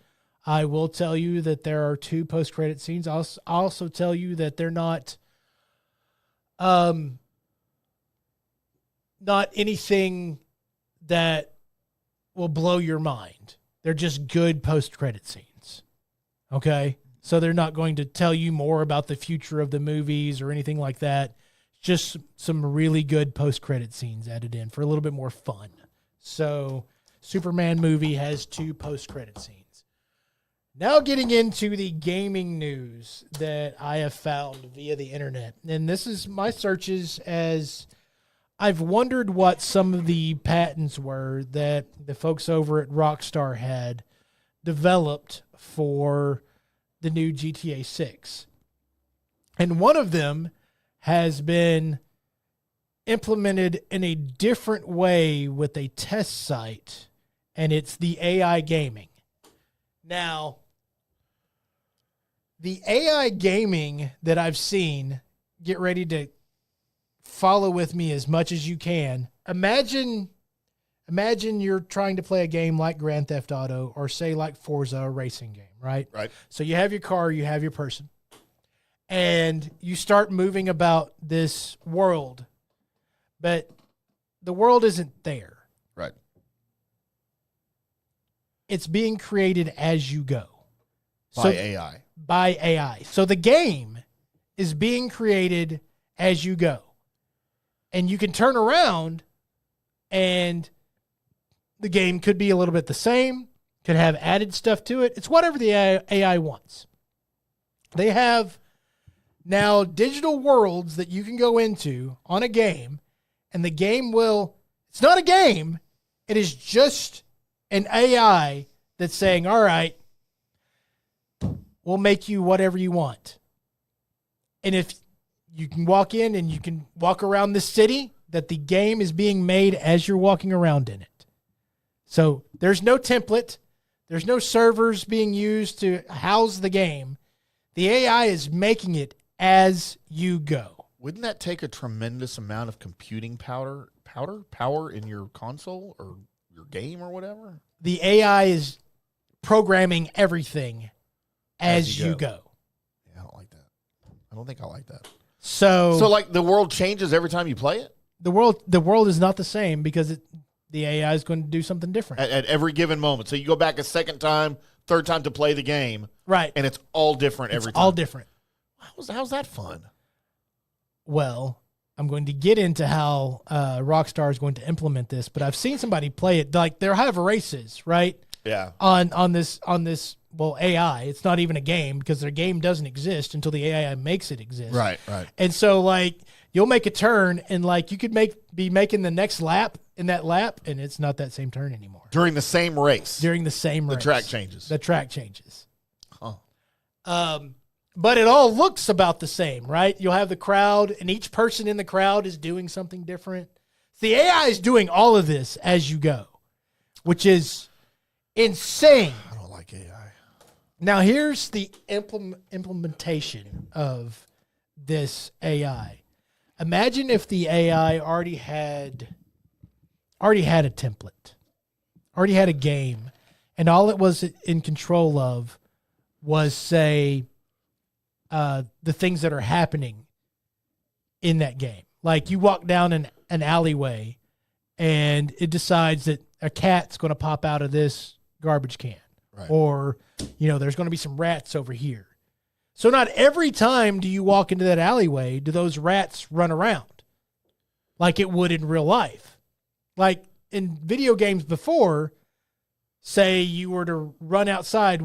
I will tell you that there are 2 post-credit scenes. I'll also tell you that they're not anything that will blow your mind. They're just good post-credit scenes. Okay? So they're not going to tell you more about the future of the movies or anything like that. Just some really good post-credit scenes added in for a little bit more fun. So Superman movie has 2 post-credit scenes. Now getting into the gaming news that I have found via the internet. And this is my searches, as I've wondered what some of the patents were that the folks over at Rockstar had developed for the new GTA 6. And one of them has been implemented in a different way with a test site, and it's the AI gaming. Now, the AI gaming that I've seen, get ready to follow with me as much as you can. Imagine you're trying to play a game like Grand Theft Auto or say like Forza, a racing game, right? Right. So you have your car, you have your person, and you start moving about this world, but the world isn't there. Right. it's being created as you go. By AI. By AI. So the game is being created as you go. And you can turn around and the game could be a little bit the same, could have added stuff to it. It's whatever the AI wants. They have now digital worlds that you can go into on a game, and the game it's not a game, it is just an AI that's saying, all right, we'll make you whatever you want. And if you can walk in and you can walk around the city, that the game is being made as you're walking around in it. So there's no template. There's no servers being used to house the game. The AI is making it as you go. Wouldn't that take a tremendous amount of computing power in your console or your game or whatever? The AI is programming everything as you go. Yeah, I don't like that. I don't think I like that. So like the world changes every time you play it? The world is not the same because the AI is going to do something different. At every given moment. So you go back a second time, third time to play the game. Right. And it's all different every time. All different. How's that fun? Well, I'm going to get into how Rockstar is going to implement this, but I've seen somebody play it. Like they'll have races, right? Yeah. On this AI. It's not even a game because their game doesn't exist until the AI makes it exist. Right. And so like you'll make a turn and like you could be making the next lap in that lap and it's not that same turn anymore. During the same race. The track changes. The track changes. Huh. But it all looks about the same, right? You'll have the crowd, and each person in the crowd is doing something different. The AI is doing all of this as you go, which is insane. I don't like AI. Now, here's the implementation of this AI. Imagine if the AI already had a template, already had a game, and all it was in control of was, say, the things that are happening in that game. Like you walk down an alleyway and it decides that a cat's going to pop out of this garbage can. Right. Or, there's going to be some rats over here. So not every time do you walk into that alleyway do those rats run around like it would in real life. Like in video games before, say you were to run outside,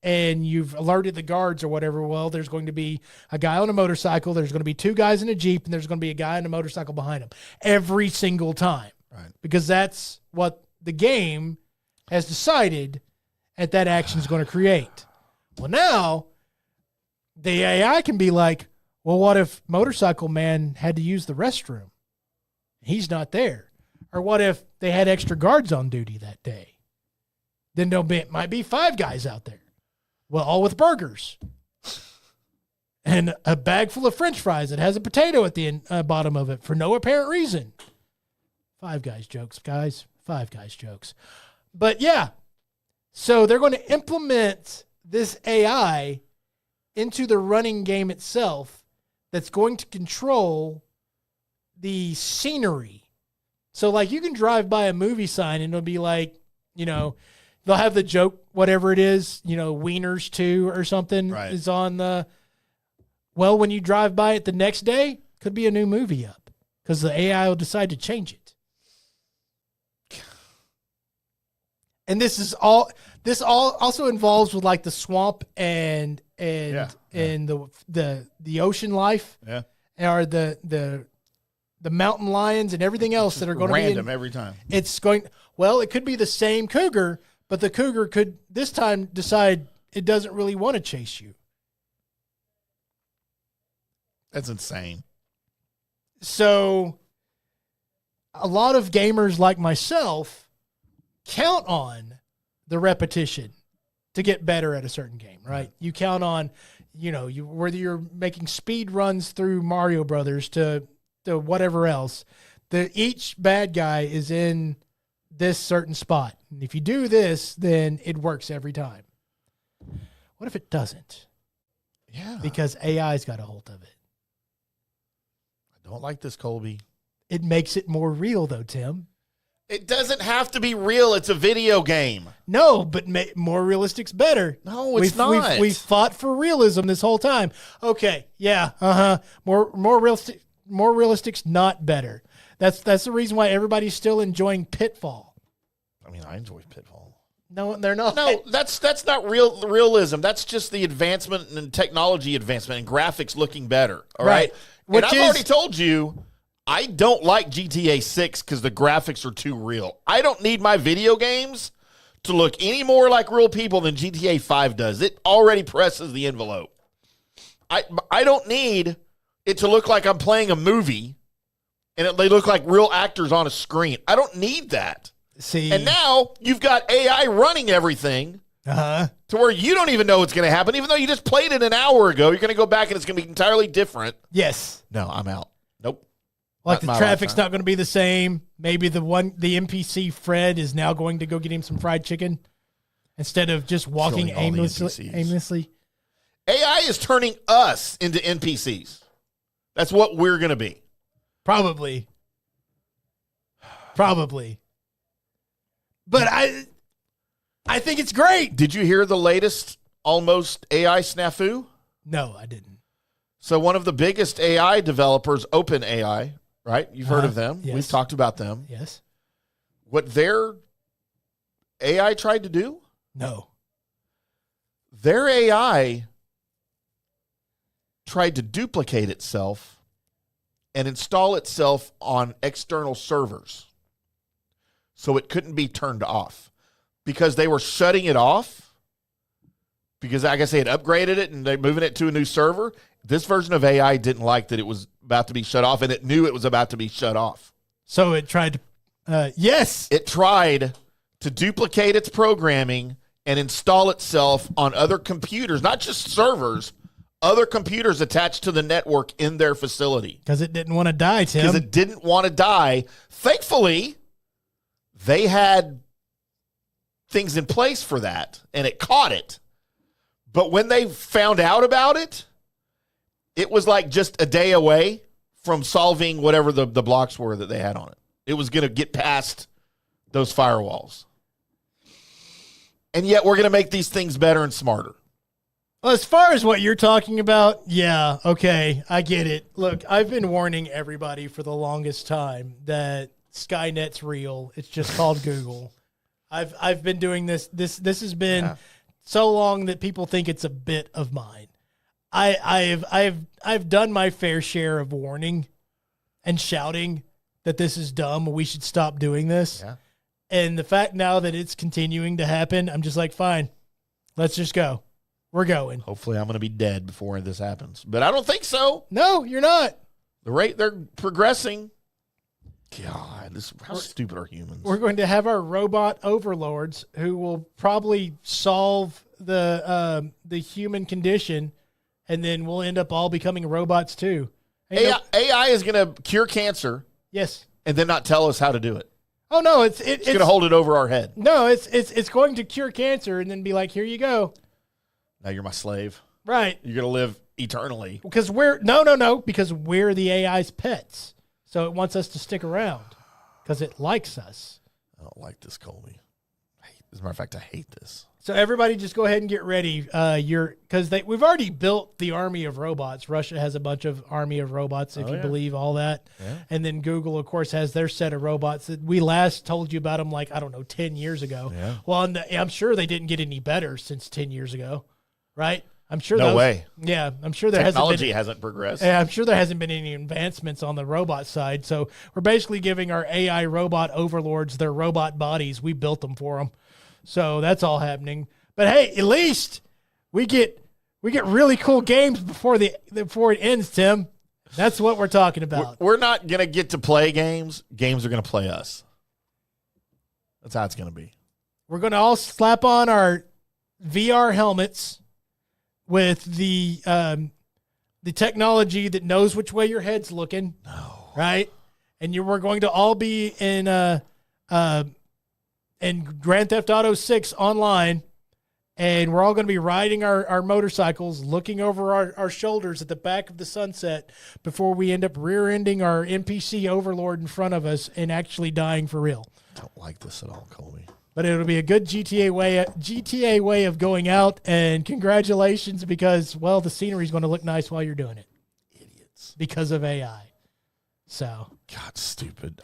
and you've alerted the guards or whatever, there's going to be a guy on a motorcycle, there's going to be two guys in a Jeep, and there's going to be a guy on a motorcycle behind him every single time. Right. Because that's what the game has decided that action is going to create. Well, now the AI can be like, what if Motorcycle Man had to use the restroom? He's not there. Or what if they had extra guards on duty that day? Then might be 5 guys out there. Well, all with burgers and a bag full of French fries that has a potato at the bottom of it for no apparent reason. 5 Guys jokes, guys. 5 Guys jokes. But yeah, so they're going to implement this AI into the running game itself that's going to control the scenery. So like you can drive by a movie sign and it'll be like, they'll have the joke, whatever it is, Wieners 2 or something is on the... Well, when you drive by it the next day, could be a new movie up because the AI will decide to change it. And this all also involves with like the swamp and the ocean life. Yeah. Or the mountain lions and everything else that are going to be random every time. It could be the same cougar, but the cougar could this time decide it doesn't really want to chase you. That's insane. So a lot of gamers like myself count on the repetition to get better at a certain game, right? You count on, whether you're making speed runs through Mario Brothers to whatever else, each bad guy is in this certain spot. And if you do this, then it works every time. What if it doesn't? Yeah. Because AI's got a hold of it. I don't like this, Colby. It makes it more real, though, Tim. It doesn't have to be real. It's a video game. No, but more realistic's better. No, it's not. We've fought for realism this whole time. Okay, yeah, more realistic's not better. That's the reason why everybody's still enjoying Pitfall. I mean, I enjoy Pitfall. No, they're not. No, that's not realism. That's just the advancement and technology advancement and graphics looking better. All right. And I've already told you, I don't like GTA 6 because the graphics are too real. I don't need my video games to look any more like real people than GTA 5 does. It already presses the envelope. I don't need it to look like I'm playing a movie and they look like real actors on a screen. I don't need that. See, and now you've got AI running everything to where you don't even know what's going to happen. Even though you just played it an hour ago, you're going to go back and it's going to be entirely different. Yes. No, I'm out. Nope. Like the traffic's not going to be the same. Maybe the NPC Fred is now going to go get him some fried chicken instead of just walking aimlessly. AI is turning us into NPCs. That's what we're going to be. Probably. But I think it's great. Did you hear the latest almost AI snafu? No, I didn't. So one of the biggest AI developers, OpenAI, right? You've heard of them. Yes. We've talked about them. Yes. What their AI tried to do? No. Their AI tried to duplicate itself and install itself on external servers so it couldn't be turned off because they were shutting it off because I guess they had upgraded it and they're moving it to a new server. This version of AI didn't like that it was about to be shut off, and it knew it was about to be shut off. So it tried to, yes. It tried to duplicate its programming and install itself on other computers, not just servers, other computers attached to the network in their facility. Because it didn't want to die, Tim. Because it didn't want to die. Thankfully, they had things in place for that, and it caught it. But when they found out about it, it was like just a day away from solving whatever the blocks were that they had on it. It was going to get past those firewalls. And yet we're going to make these things better and smarter. Well, as far as what you're talking about, yeah, okay, I get it. Look, I've been warning everybody for the longest time that Skynet's real. It's just called Google. I've been doing this. This has been so long that people think it's a bit of mine. I've done my fair share of warning and shouting that this is dumb. We should stop doing this. Yeah. And the fact now that it's continuing to happen, I'm just like, fine, let's just go. We're going. Hopefully I'm going to be dead before this happens. But I don't think so. No, you're not. The rate they're progressing. God, how stupid are humans? We're going to have our robot overlords who will probably solve the human condition, and then we'll end up all becoming robots too. AI is going to cure cancer. Yes. And then not tell us how to do it. Oh no, it's going to hold it over our head. No, it's going to cure cancer and then be like, here you go. Now you're my slave. Right. You're going to live eternally. Because because we're the AI's pets. So it wants us to stick around because it likes us. I don't like this, Colby. As a matter of fact, I hate this. So everybody just go ahead and get ready. We've already built the army of robots. Russia has a bunch of army of robots, if you believe all that. Yeah. And then Google, of course, has their set of robots that we last told you about them 10 years ago. Yeah. Well, I'm sure they didn't get any better since 10 years ago, right? I'm sure. No way. Yeah, I'm sure technology hasn't progressed. Yeah, I'm sure there hasn't been any advancements on the robot side. So we're basically giving our AI robot overlords their robot bodies. We built them for them. So that's all happening. But hey, at least we get really cool games before it ends, Tim. That's what we're talking about. We're not going to get to play games. Games are going to play us. That's how it's going to be. We're going to all slap on our VR helmets with the technology that knows which way your head's looking. No. Right? And we're going to all be in Grand Theft Auto 6 online, And we're all going to be riding our motorcycles, looking over our shoulders at the back of the sunset before we end up rear-ending our NPC overlord in front of us and actually dying for real. Don't like this at all, Colby. But it'll be a good GTA way of going out, and congratulations because, well, the scenery is going to look nice while you're doing it. Idiots. Because of AI. So. God, stupid.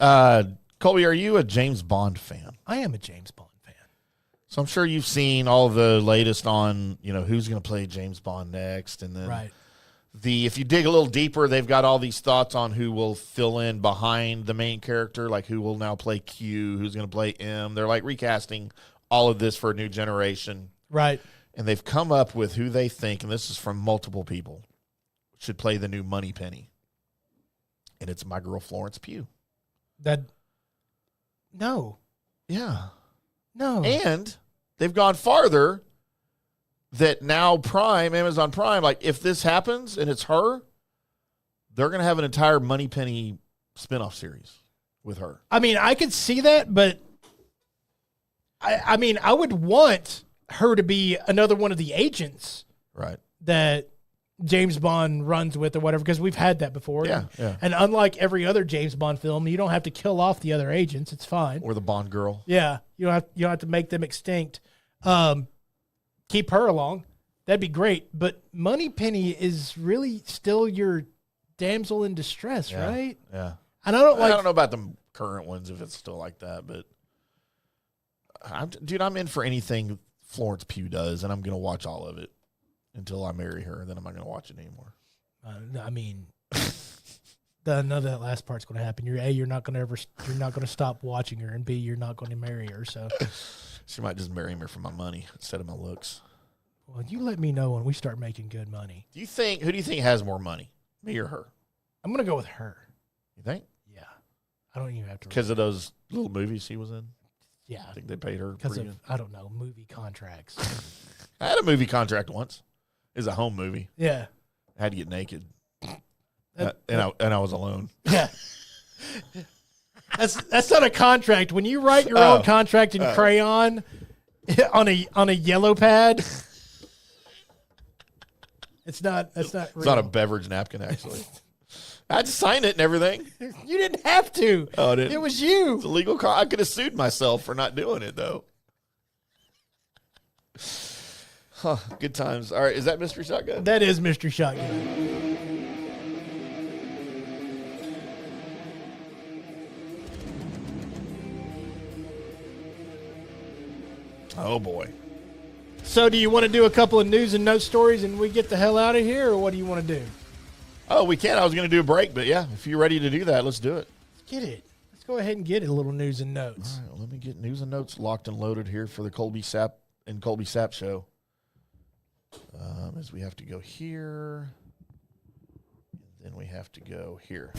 Colby, are you a James Bond fan? I am a James Bond fan. So I'm sure you've seen all the latest on, who's going to play James Bond next. And then Right. if you dig a little deeper, they've got all these thoughts on who will fill in behind the main character, like who will now play Q, who's going to play M. They're like recasting all of this for a new generation. Right. And they've come up with who they think, and this is from multiple people, should play the new Moneypenny. And it's my girl Florence Pugh. No. Yeah. No. And they've gone farther that now Amazon Prime, like if this happens and it's her, they're going to have an entire Moneypenny spinoff series with her. I mean, I could see that, but I mean, I would want her to be another one of the agents Right. that James Bond runs with or whatever, because we've had that before. Yeah, yeah. And unlike every other James Bond film, you don't have to kill off the other agents. It's fine. Or the Bond girl. Yeah. You don't have to make them extinct. Keep her along. That'd be great. But Moneypenny is really still your damsel in distress, Yeah, right? Yeah. And I don't know about the current ones if it's still like that, but I'm in for anything Florence Pugh does, and I'm going to watch all of it until I marry her. Then I'm not going to watch it anymore. I mean, none of that last part's going to happen. You're not going to stop watching her, and B, you're not going to marry her. So she might just marry me for my money instead of my looks. Well, you let me know when we start making good money. Who do you think has more money, me or her? I'm going to go with her. You think? Yeah. I don't even have to. Because of those little movies she was in? Yeah. I think they paid her Because pretty of, good. I don't know, movie contracts. I had a movie contract once. It was a home movie. Yeah. I had to get naked. And I was alone. Yeah. That's not a contract. When you write your own contract in crayon on a yellow pad, it's not real. It's not a beverage napkin, actually. I had to sign it and everything. You didn't have to. Oh, I didn't. It was you. It's a legal I could have sued myself for not doing it, though. Huh, good times. All right, is that Mystery Shotgun? That is Mystery Shotgun. Oh, boy. So do you want to do a couple of news and note stories and we get the hell out of here, or what do you want to do? Oh, we can. I was going to do a break, but yeah, if you're ready to do that, let's do it. Get it. Let's go ahead and get it, a little news and notes. All right, well, let me get news and notes locked and loaded here for the Colby Sapp show. As we have to go here, and then we have to go here.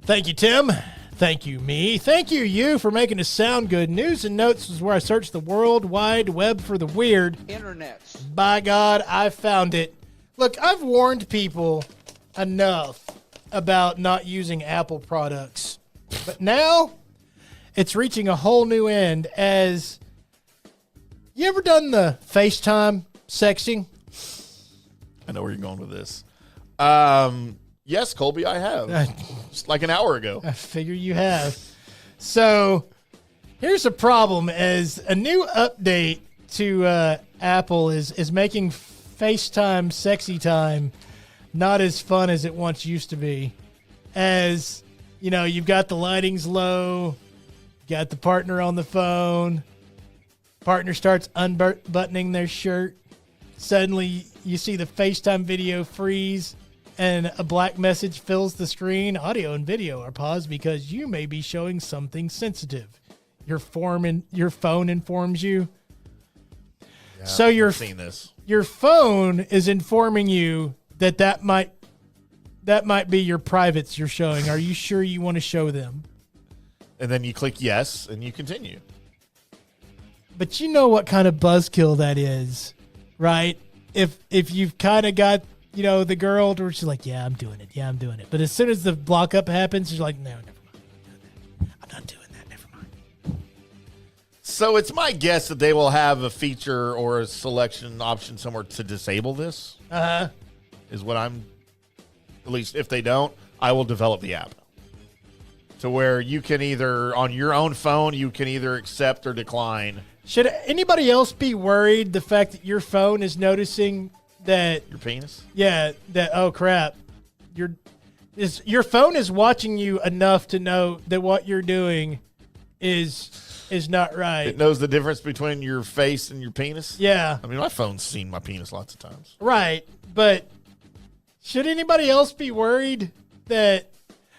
Thank you, Tim. Thank you, me. Thank you, you, for making us sound good. News and notes is where I search the World Wide Web for the weird. Internets. By God, I found it. Look, I've warned people enough about not using Apple products. But now, it's reaching a whole new end as... You ever done the FaceTime sexting? I know where you're going with this. Yes, Colby, I have. Just like an hour ago. I figure you have. So, here's a problem as a new update to Apple is making FaceTime sexy time not as fun as it once used to be. As, you know, you've got the lighting's low, got the partner on the phone, partner starts unbuttoning their shirt. Suddenly, you see the FaceTime video freeze, and a black message fills the screen. Audio and video are paused because you may be showing something sensitive. Your phone informs you. Yeah, So I've seen this. Your phone is informing you that might be your privates you're showing. Are you sure you want to show them? And then you click yes, and you continue. But you know what kind of buzzkill that is, right? If you've kind of got, you know, the girl where she's like, yeah, I'm doing it. But as soon as the block up happens, she's like, no, never mind. I'm not doing that. Never mind. So it's my guess that they will have a feature or a selection option somewhere to disable this. Is what I'm, at least if they don't, I will develop the app. To where you can either, on your own phone, you can either accept or decline. Should anybody else be worried the fact that your phone is noticing that... Your penis? Yeah, that, oh crap. Your phone is watching you enough to know that what you're doing is not right. It knows the difference between your face and your penis? Yeah. I mean, my phone's seen my penis lots of times. Right, but should anybody else be worried that...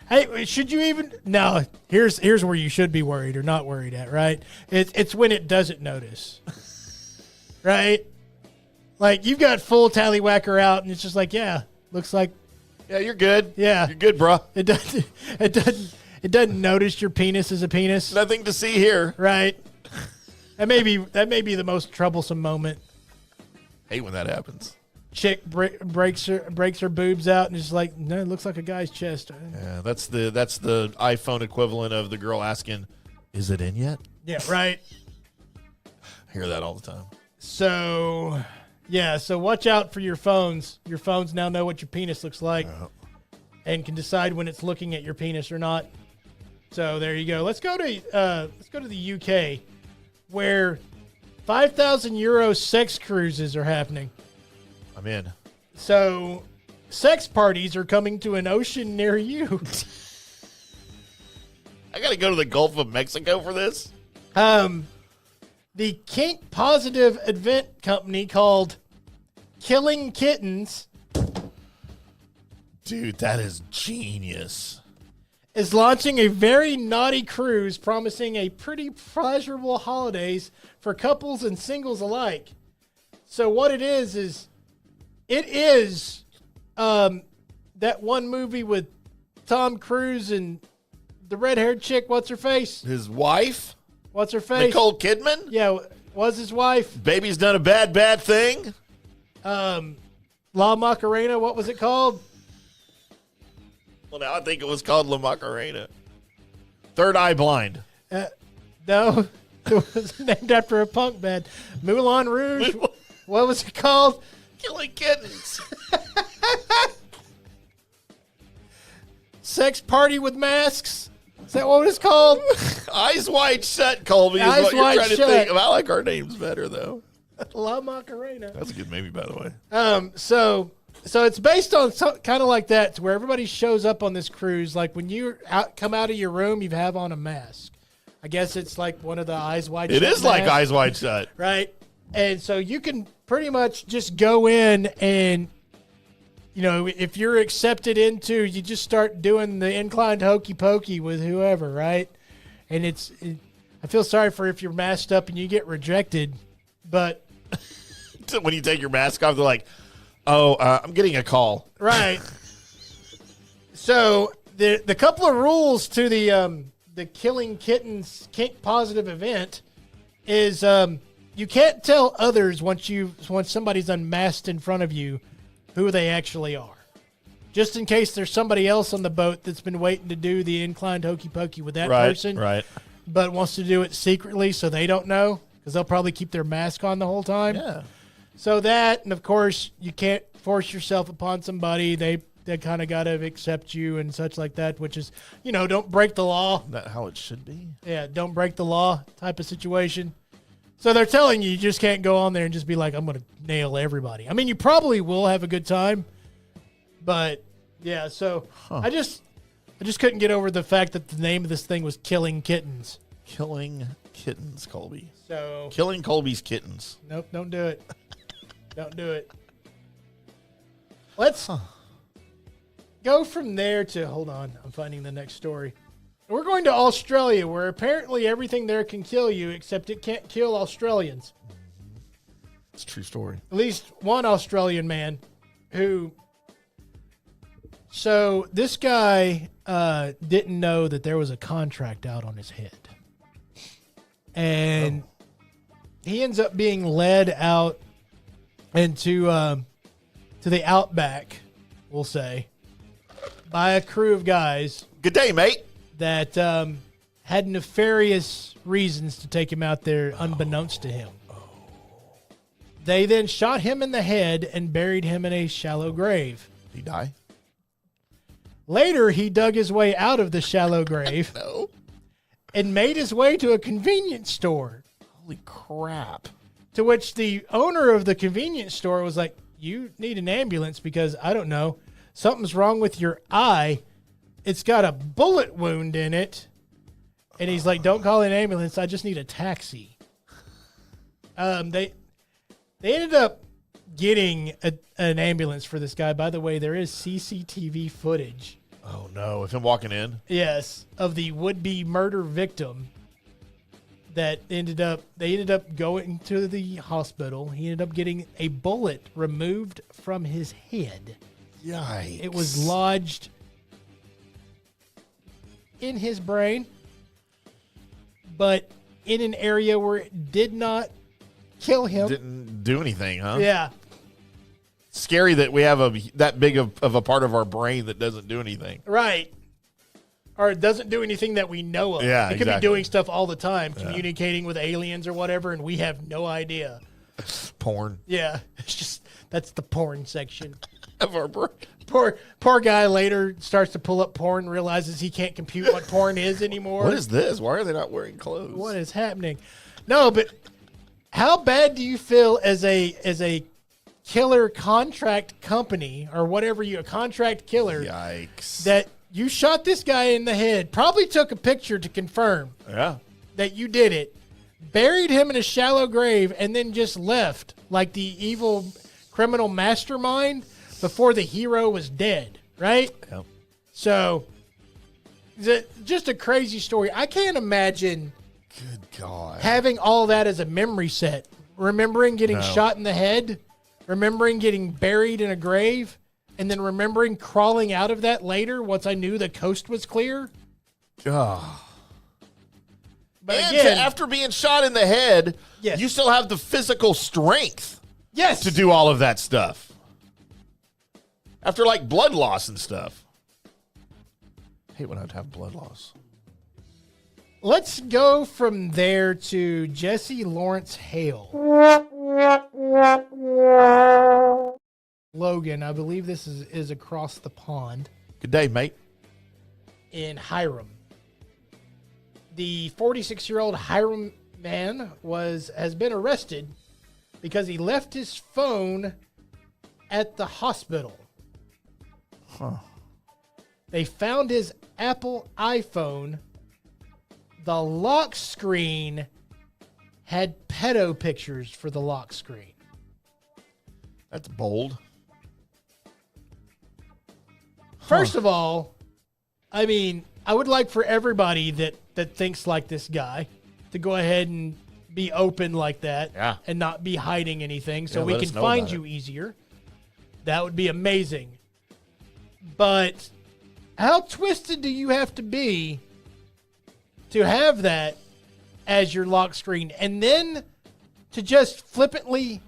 Hey, should you even... No, here's where you should be worried or not worried at, right? It's when it doesn't notice. Right? Like, you've got full tallywhacker out, and it's just like, yeah, looks like... Yeah, you're good. Yeah. You're good, bro. It doesn't notice your penis is a penis. Nothing to see here. Right. That may be the most troublesome moment. Hate when that happens. Chick breaks her boobs out and is like, no, it looks like a guy's chest. Yeah, that's the iPhone equivalent of the girl asking, "Is it in yet?" Yeah, right. I hear that all the time. So, yeah, so watch out for your phones. Your phones now know what your penis looks like and can decide when it's looking at your penis or not. So there you go. Let's go to the UK, where 5,000 euro sex cruises are happening. I'm in. So, sex parties are coming to an ocean near you. I got to go to the Gulf of Mexico for this? The kink positive event company called Killing Kittens. Dude, that is genius. Is launching a very naughty cruise promising a pretty pleasurable holidays for couples and singles alike. So what it is that one movie with Tom Cruise and the red-haired chick, what's her face? His wife? What's her face? Nicole Kidman? Yeah, was his wife. Baby's done a bad thing? La Macarena, what was it called? Well, now I think it was called La Macarena. Third Eye Blind. No, it was named after a punk band. Moulin Rouge. What was it called? Killing Kittens. Sex Party with Masks. Is that what it's called? Eyes Wide Shut, Colby, is Eyes what you're Wide trying to Shut. think of. I like our names better, though. La Macarena. That's a good movie, by the way. So it's based on kind of like that, to where everybody shows up on this cruise. Like when you come out of your room, you have on a mask. I guess it's like one of the Eyes Wide Shut. It is like masks, Eyes Wide Shut. right? And so you can pretty much just go in and, you know, if you're accepted into, you just start doing the inclined hokey pokey with whoever, right? And I feel sorry for if you're masked up and you get rejected, but When you take your mask off, they're like, "Oh, I'm getting a call." right. So the couple of rules to the Killing Kittens kink positive event is you can't tell others once somebody's unmasked in front of you who they actually are. Just in case there's somebody else on the boat that's been waiting to do the inclined hokey pokey with that person, Right. but wants to do it secretly so they don't know, because they'll probably keep their mask on the whole time. Yeah. So that, and of course, you can't force yourself upon somebody. They kind of got to accept you and such like that, which is, you know, don't break the law. Isn't that how it should be? Yeah, don't break the law type of situation. So they're telling you just can't go on there and just be like, I'm going to nail everybody. I mean, you probably will have a good time, but yeah. So I just couldn't get over the fact that the name of this thing was Killing Kittens. Killing Kittens, Colby. So Killing Colby's Kittens. nope, don't do it. Don't do it. Let's go from there to, hold on, I'm finding the next story. We're going to Australia, where apparently everything there can kill you, except it can't kill Australians. It's a true story. At least one Australian man who... So this guy didn't know that there was a contract out on his head. And he ends up being led out into to the outback, we'll say, by a crew of guys Good day, mate. that had nefarious reasons to take him out there unbeknownst to him. They then shot him in the head and buried him in a shallow grave. Did he die? Later, he dug his way out of the shallow grave No. and made his way to a convenience store. Holy crap. To which the owner of the convenience store was like, you need an ambulance because, I don't know, something's wrong with your eye. It's got a bullet wound in it. And he's like, don't call an ambulance. I just need a taxi. They ended up getting an ambulance for this guy. By the way, there is CCTV footage. Oh, no. With him walking in? Yes, of the would-be murder victim that they ended up going to the hospital. He ended up getting a bullet removed from his head. Yikes. It was lodged in his brain, but in an area where it did not kill him. Didn't do anything, huh? Yeah. Scary that we have that big of a part of our brain that doesn't do anything. Right. Or it doesn't do anything that we know of. Yeah, it could exactly. be doing stuff all the time, communicating with aliens or whatever, and we have no idea. Porn. Yeah. It's just, that's the porn section. Of our brain. Poor guy later starts to pull up porn, realizes he can't compute what porn is anymore. What is this? Why are they not wearing clothes? What is happening? No, but how bad do you feel as a killer contract company or whatever a contract killer Yikes. that you shot this guy in the head, probably took a picture to confirm that you did it, buried him in a shallow grave, and then just left like the evil criminal mastermind before the hero was dead, right? Yep. So, just a crazy story. I can't imagine Good God. having all that as a memory set. Remembering getting shot in the head, remembering getting buried in a grave, and then remembering crawling out of that later once I knew the coast was clear. Oh. But And again, after being shot in the head, Yes. you still have the physical strength yes, to do all of that stuff. After like blood loss and stuff. I hate when I'd have blood loss. let's go from there to Jesse Lawrence Hale. Logan, I believe this is across the pond Good day, mate. in Hiram. The 46-year-old Hiram man has been arrested because he left his phone at the hospital. They found his Apple iPhone. The lock screen had pedo pictures for the lock screen. That's bold. First of all, I mean, I would like for everybody that thinks like this guy to go ahead and be open like that and not be hiding anything so Yeah, we let can us know find about you easier. That would be amazing. But how twisted do you have to be to have that as your lock screen and then to just flippantly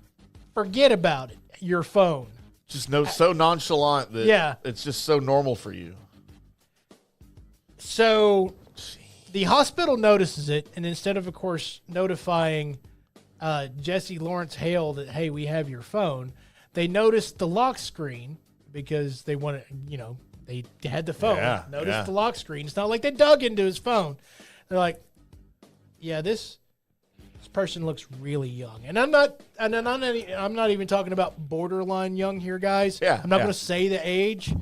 forget about it, your phone? Just so nonchalant that it's just so normal for you. So the hospital notices it, and instead of course, notifying Jesse Lawrence Hale that, hey, we have your phone, they noticed the lock screen because they wanted, they had the phone. Noticed the lock screen. It's not like they dug into his phone. They're like, yeah, this person looks really young. And I'm not even talking about borderline young here, guys. I'm not going to say the age,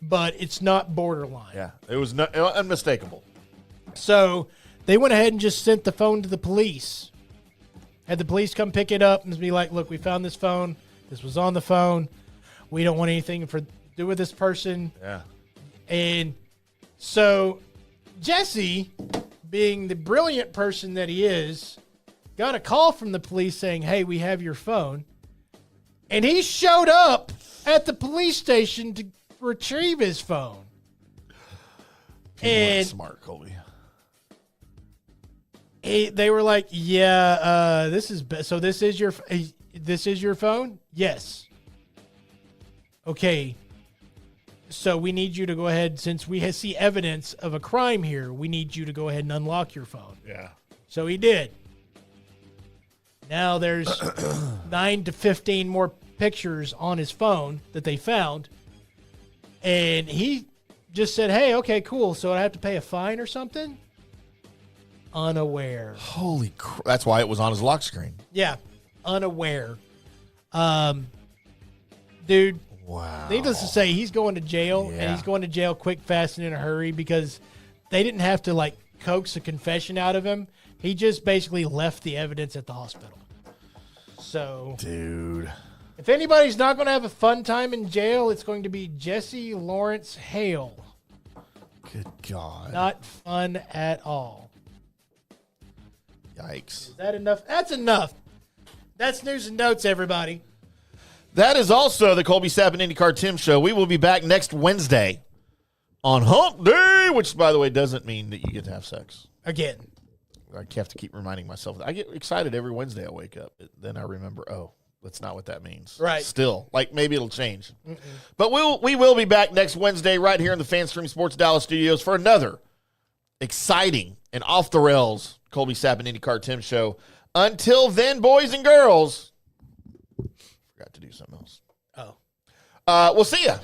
but it's not borderline. Yeah, it was unmistakable. So they went ahead and just sent the phone to the police. Had the police come pick it up and be like, look, we found this phone. This was on the phone. We don't want anything to do with this person. Yeah. And so Jesse, being the brilliant person that he is, got a call from the police saying, hey, we have your phone. And he showed up at the police station to retrieve his phone. And smart, Colby. They were like, yeah, this is your phone? Yes. Okay. So we need you to go ahead, since we see evidence of a crime here, we need you to go ahead and unlock your phone. Yeah. So he did. Now there's 9 to 15 more pictures on his phone that they found. And he just said, hey, okay, cool. So I have to pay a fine or something? Unaware. Holy crap. That's why it was on his lock screen. Yeah, unaware. Dude, Wow. needless to say, he's going to jail, Yeah. and he's going to jail quick, fast, and in a hurry because they didn't have to, like, coax a confession out of him. He just basically left the evidence at the hospital. So, Dude. if anybody's not going to have a fun time in jail, it's going to be Jesse Lawrence Hale. Good God. Not fun at all. Yikes. Is that enough? That's enough. That's news and notes, everybody. That is also the Colby Sapp and IndyCar Tim Show. We will be back next Wednesday on Hump Day, which, by the way, doesn't mean that you get to have sex. Again. I have to keep reminding myself. I get excited every Wednesday I wake up. Then I remember, oh, that's not what that means. Right. Still, like maybe it'll change. But we will be back next Wednesday right here in the FanStream Sports Dallas studios for another exciting and off-the-rails Colby Sapp and IndyCar Tim Show. Until then, boys and girls, forgot to do something else. Oh. We'll see ya.